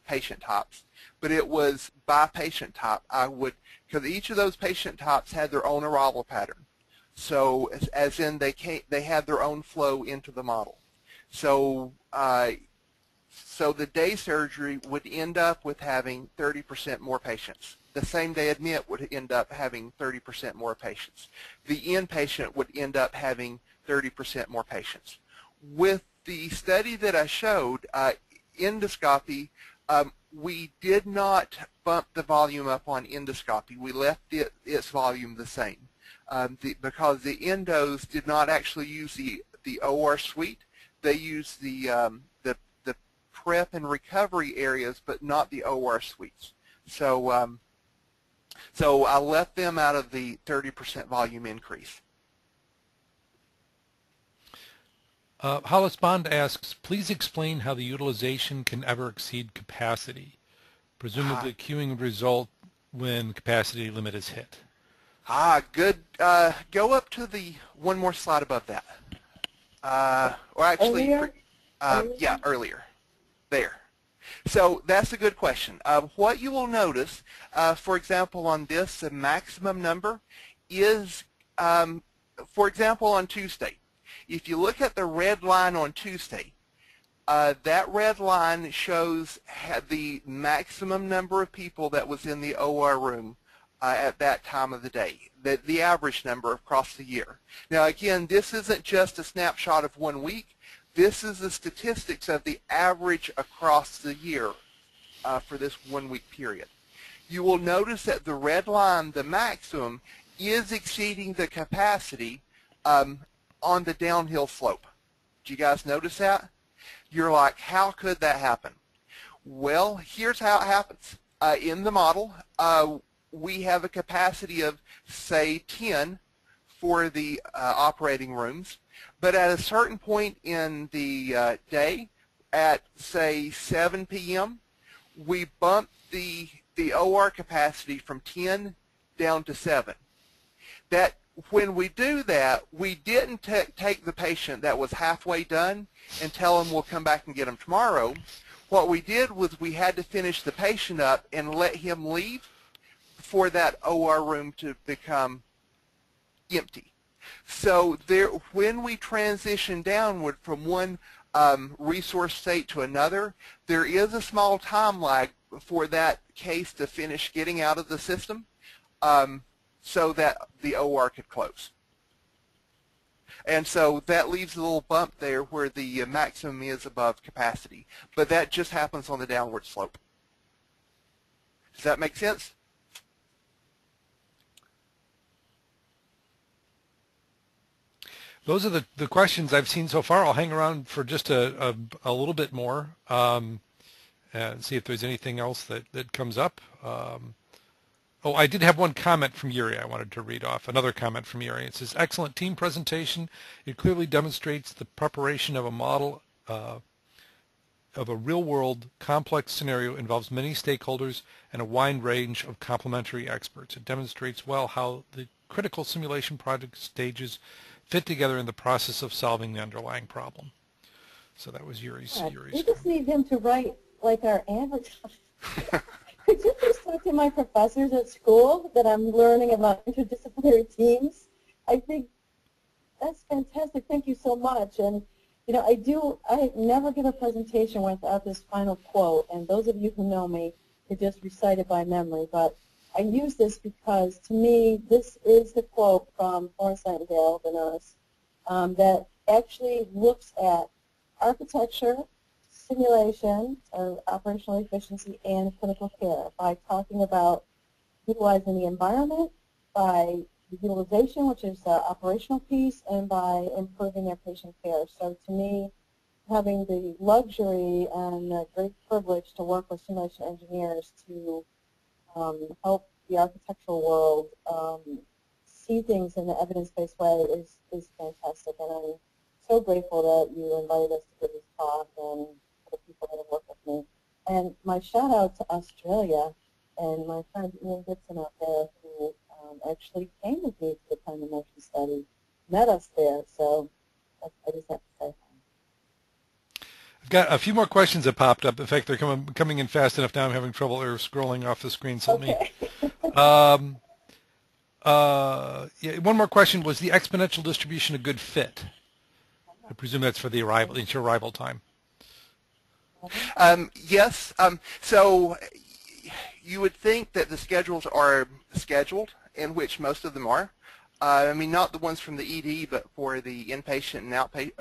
[SPEAKER 3] patient types, but it was by patient type. Because each of those patient types had their own arrival pattern. So as in they had their own flow into the model. So so the day surgery would end up with having 30% more patients. The same day admit would end up having 30% more patients. The inpatient would end up having 30% more patients. With the study that I showed, endoscopy, we did not bump the volume up on endoscopy. We left its volume the same because the endos did not actually use the OR suite. They used the prep and recovery areas, but not the OR suites. So so I left them out of the 30% volume increase.
[SPEAKER 1] Hollis Bond asks, please explain how the utilization can ever exceed capacity. Presumably queuing would result when capacity limit is hit.
[SPEAKER 3] Good. Go up to the one more slide above that. Or actually,
[SPEAKER 2] Earlier?
[SPEAKER 3] yeah, earlier. There. So that's a good question. What you will notice, for example, on this, the maximum number is, for example, on Tuesday. If you look at the red line on Tuesday, that red line shows the maximum number of people that was in the OR room at that time of the day, the average number across the year. Now, again, this isn't just a snapshot of 1 week. This is the statistics of the average across the year for this 1 week period. You will notice that the red line, the maximum, is exceeding the capacity on the downhill slope. Did you guys notice that? You're like, how could that happen? Well, here's how it happens. In the model, we have a capacity of, say, 10 for the operating rooms, But at a certain point in the day, at say 7 p.m., we bumped the OR capacity from 10 down to 7. That when we do that, we didn't take the patient that was halfway done and tell him we'll come back and get him tomorrow. What we did was we had to finish the patient up and let him leave for that OR room to become empty. So when we transition downward from one resource state to another, there is a small time lag for that case to finish getting out of the system so that the OR could close. And so that leaves a little bump there where the maximum is above capacity. But that just happens on the downward slope. Does that make sense?
[SPEAKER 1] Those are the questions I've seen so far. I'll hang around for just a little bit more and see if there's anything else that comes up. Oh, I did have one comment from Yuri I wanted to read off. Another comment from Yuri. It says, excellent team presentation. It clearly demonstrates the preparation of a model of a real-world complex scenario involves many stakeholders and a wide range of complementary experts. It demonstrates well how the critical simulation project stages fit together in the process of solving the underlying problem. So that was Yuri's.
[SPEAKER 2] We just need him to write like our advertising. Could you please talk to my professors at school that I'm learning about interdisciplinary teams? I think that's fantastic. Thank you so much. And you know, I never give a presentation without this final quote. And those of you who know me could just recite it by memory. But I use this because, to me, this is the quote from Florence Nightingale, the nurse, that actually looks at architecture, simulation, or operational efficiency, and clinical care by talking about utilizing the environment, by utilization, which is the operational piece, and by improving their patient care. So to me, having the luxury and the great privilege to work with simulation engineers to help the architectural world see things in an evidence-based way is fantastic. And I'm so grateful that you invited us to give this talk and for the people that have worked with me. And my shout out to Australia and my friend Ian Gibson out there who actually came with me to the time and motion study, met us there. So I just have to say hi.
[SPEAKER 1] I've got a few more questions that popped up. In fact, they're coming in fast enough now I'm having trouble scrolling off the screen. So
[SPEAKER 2] okay.
[SPEAKER 1] Yeah, one more question. Was the exponential distribution a good fit? I presume that's for the arrival, it's your arrival time.
[SPEAKER 3] Yes. So you would think that the schedules are scheduled, in which most of them are. I mean, not the ones from the ED, but for the inpatient and outpatient,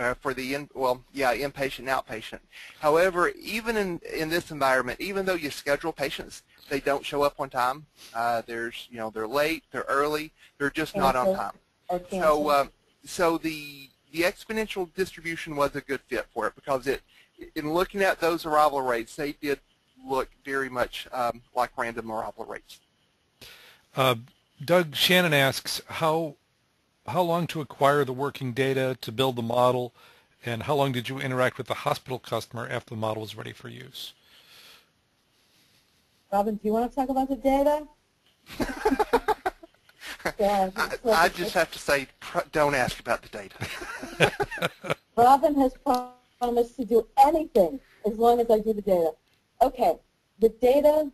[SPEAKER 3] inpatient and outpatient. However, even in this environment, even though you schedule patients, they don't show up on time. They're late, they're early, they're just not on time. So the exponential distribution was a good fit for it because in looking at those arrival rates, they did look very much like random arrival rates.
[SPEAKER 1] Doug Shannon asks, how long to acquire the working data to build the model, and how long did you interact with the hospital customer after the model was ready for use?
[SPEAKER 2] Robin, do you want to talk about the data? Yeah,
[SPEAKER 3] I just have to say, don't ask about the data.
[SPEAKER 2] Robin has promised to do anything as long as I do the data. Okay, the data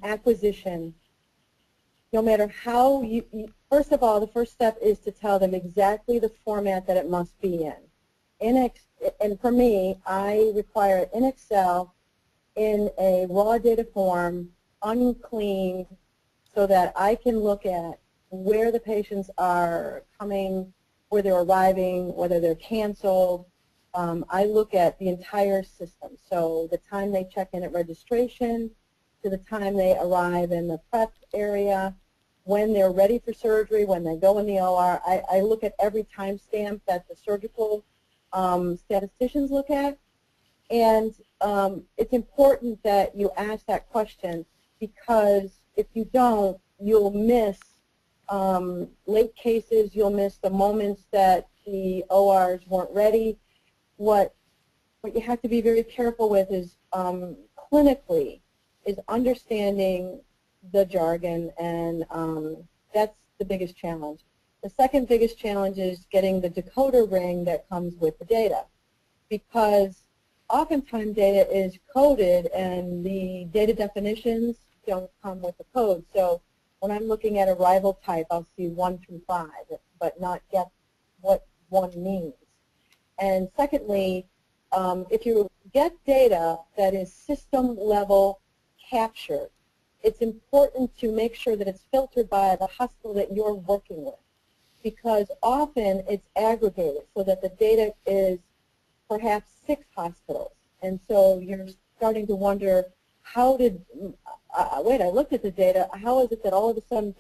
[SPEAKER 2] acquisition, no matter how first of all, the first step is to tell them exactly the format that it must be in. And for me, I require it in Excel in a raw data form, uncleaned, so that I can look at where the patients are coming, where they're arriving, whether they're canceled. I look at the entire system. So the time they check in at registration, to the time they arrive in the prep area, when they're ready for surgery, when they go in the OR. I look at every timestamp that the surgical statisticians look at. And it's important that you ask that question because if you don't, you'll miss late cases, you'll miss the moments that the ORs weren't ready. What you have to be very careful with is clinically is understanding the jargon, and that's the biggest challenge. The second biggest challenge is getting the decoder ring that comes with the data, because oftentimes data is coded and the data definitions don't come with the code. So when I'm looking at arrival type, I'll see 1 through 5, but not get what 1 means. And secondly, if you get data that is system level captured, it's important to make sure that it's filtered by the hospital that you're working with, because often it's aggregated so that the data is perhaps 6 hospitals. And so you're starting to wonder, how did, wait, I looked at the data, how is it that all of a sudden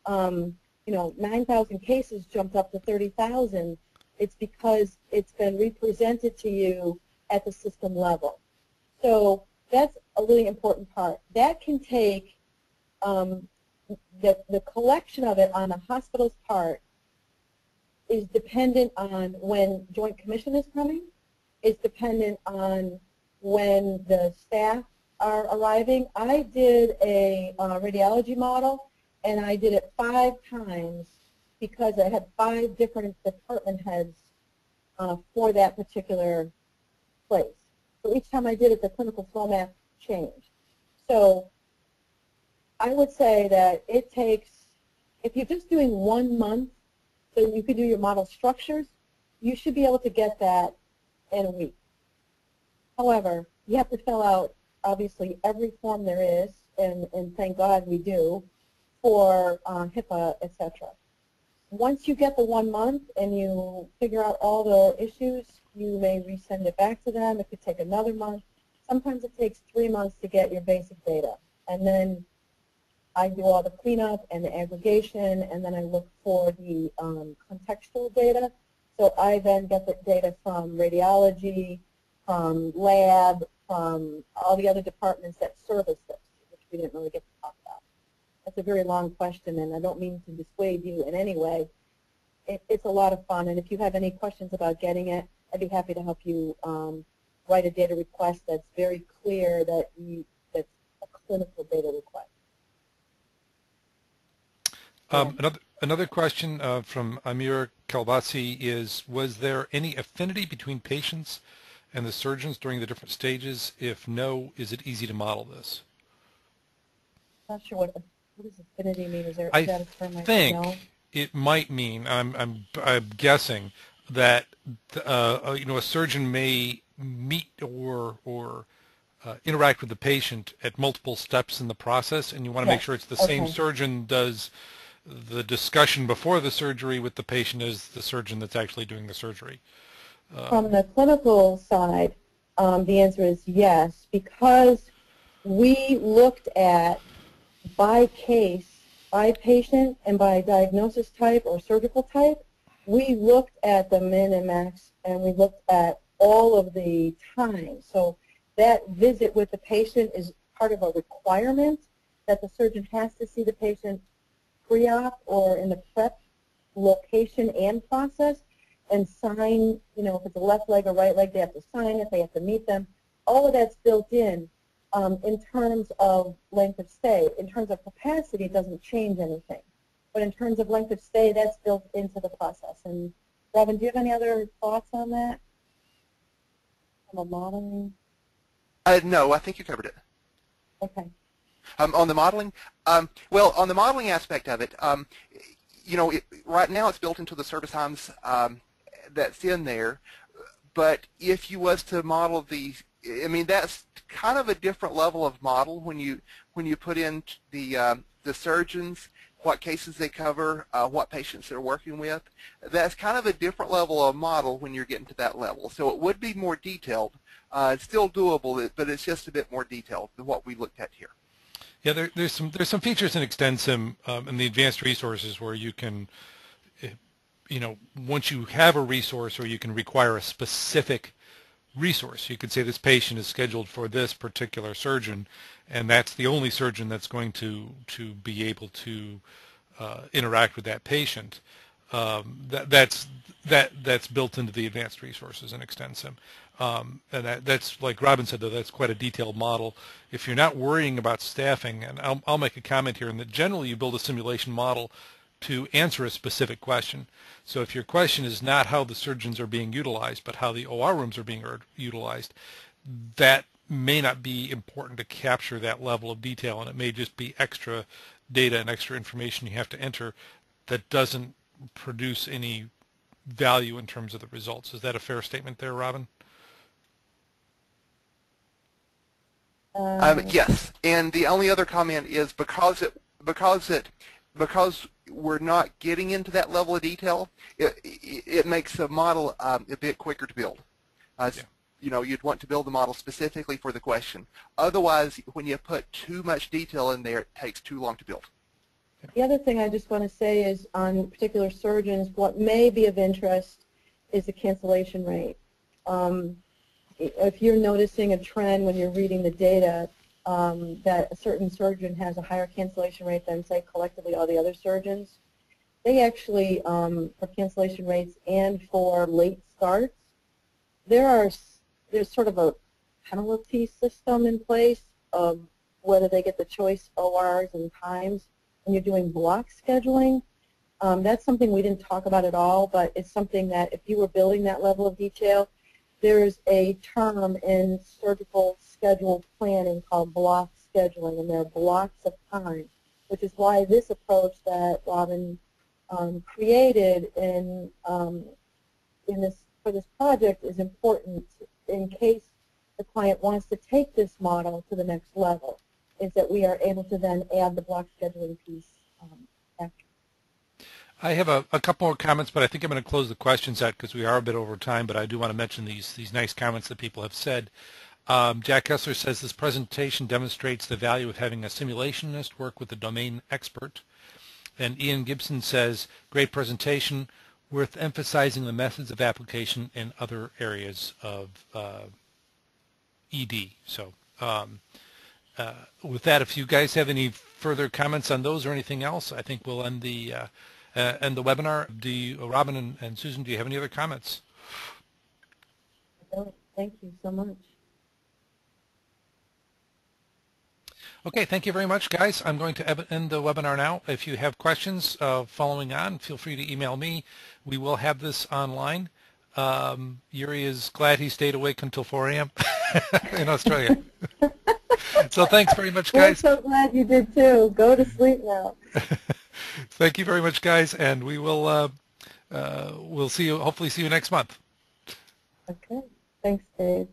[SPEAKER 2] 9,000 cases jumped up to 30,000? It's because it's been represented to you at the system level. So that's a really important part. That can take, the collection of it on the hospital's part is dependent on when Joint Commission is coming. It's dependent on when the staff are arriving. I did a radiology model, and I did it 5 times because I had 5 different department heads for that particular place. So each time I did it, the clinical flow map changed. So I would say that it takes, if you're just doing 1 month, so you could do your model structures, you should be able to get that in a week. However, you have to fill out, obviously, every form there is, and thank God we do, for HIPAA, etc. Once you get the 1 month and you figure out all the issues, you may resend it back to them. It could take another month. Sometimes it takes 3 months to get your basic data. And then I do all the cleanup and the aggregation, and then I look for the contextual data. So I then get the data from radiology, from lab, from all the other departments that service this, which we didn't really get to talk about. That's a very long question, and I don't mean to dissuade you in any way. It's a lot of fun, and if you have any questions about getting it, I'd be happy to help you write a data request that's very clear that that's a clinical data request.
[SPEAKER 1] Another question from Amir Kalbasi is, was there any affinity between patients and the surgeons during the different stages? If no, is it easy to model this?
[SPEAKER 2] Not sure what does affinity mean? Is that a term I
[SPEAKER 1] think
[SPEAKER 2] know?
[SPEAKER 1] It might mean, I'm guessing that a surgeon may meet or interact with the patient at multiple steps in the process, and you want to make sure it's the same surgeon does the discussion before the surgery with the patient as the surgeon that's actually doing the surgery.
[SPEAKER 2] From the clinical side, the answer is yes, because we looked at by case, by patient, and by diagnosis type or surgical type. We looked at the min and max, and we looked at all of the time. So that visit with the patient is part of a requirement that the surgeon has to see the patient pre-op or in the prep location and process, and sign, if it's a left leg or right leg, they have to sign it, they have to meet them. All of that's built in terms of length of stay. In terms of capacity, it doesn't change anything. But in terms of length of stay, that's built into the process. And Robin, do you have any other thoughts on that? On the modeling?
[SPEAKER 3] No, I think you covered it.
[SPEAKER 2] Okay.
[SPEAKER 3] On the modeling, well, on the modeling aspect of it, right now it's built into the service times that's in there. But if you was to model that's kind of a different level of model when you put in the surgeons, what cases they cover, what patients they're working with. That's kind of a different level of model when you're getting to that level. So it would be more detailed. It's still doable, but it's just a bit more detailed than what we looked at here.
[SPEAKER 1] Yeah, there's some features in ExtendSim and the advanced resources where you can, once you have a resource, or you can require a specific resource. You could say this patient is scheduled for this particular surgeon, and that's the only surgeon that's going to be able to interact with that patient. That's built into the advanced resources in ExtendSim. And that's like Robin said, though, that's quite a detailed model. If you're not worrying about staffing, and I'll make a comment here, in that generally you build a simulation model to answer a specific question. So if your question is not how the surgeons are being utilized, but how the OR rooms are being utilized, that may not be important to capture that level of detail, and it may just be extra data and extra information you have to enter that doesn't produce any value in terms of the results. Is that a fair statement there, Robin?
[SPEAKER 3] Yes, and the only other comment is because we're not getting into that level of detail, it makes the model a bit quicker to build. Yeah. You know, you'd want to build the model specifically for the question. Otherwise, when you put too much detail in there, it takes too long to build.
[SPEAKER 2] The other thing I just want to say is on particular surgeons, what may be of interest is the cancellation rate. If you're noticing a trend when you're reading the data that a certain surgeon has a higher cancellation rate than, say, collectively all the other surgeons, they actually, for cancellation rates and for late starts, there's sort of a penalty system in place of whether they get the choice ORs and times when you're doing block scheduling. That's something we didn't talk about at all, but it's something that if you were building that level of detail, there's a term in surgical schedule planning called block scheduling, and there are blocks of time, which is why this approach that Robin created for this project is important in case the client wants to take this model to the next level, is that we are able to then add the block scheduling piece after.
[SPEAKER 1] I have a couple more comments, but I think I'm going to close the questions out because we are a bit over time, but I do want to mention these nice comments that people have said. Jack Kessler says this presentation demonstrates the value of having a simulationist work with a domain expert. And Ian Gibson says, great presentation, worth emphasizing the methods of application in other areas of ED. So with that, if you guys have any further comments on those or anything else, I think we'll end the webinar. Robin and Susan, do you have any other comments?
[SPEAKER 2] Thank you so much.
[SPEAKER 1] Okay, thank you very much, guys. I'm going to end the webinar now. If you have questions following on, feel free to email me. We will have this online. Yuri is glad he stayed awake until 4 a.m. in Australia. So thanks very much, guys.
[SPEAKER 2] We're so glad you did too. Go to sleep now.
[SPEAKER 1] Thank you very much, guys, and we will we'll see you. Hopefully, see you next month.
[SPEAKER 2] Okay. Thanks, Dave.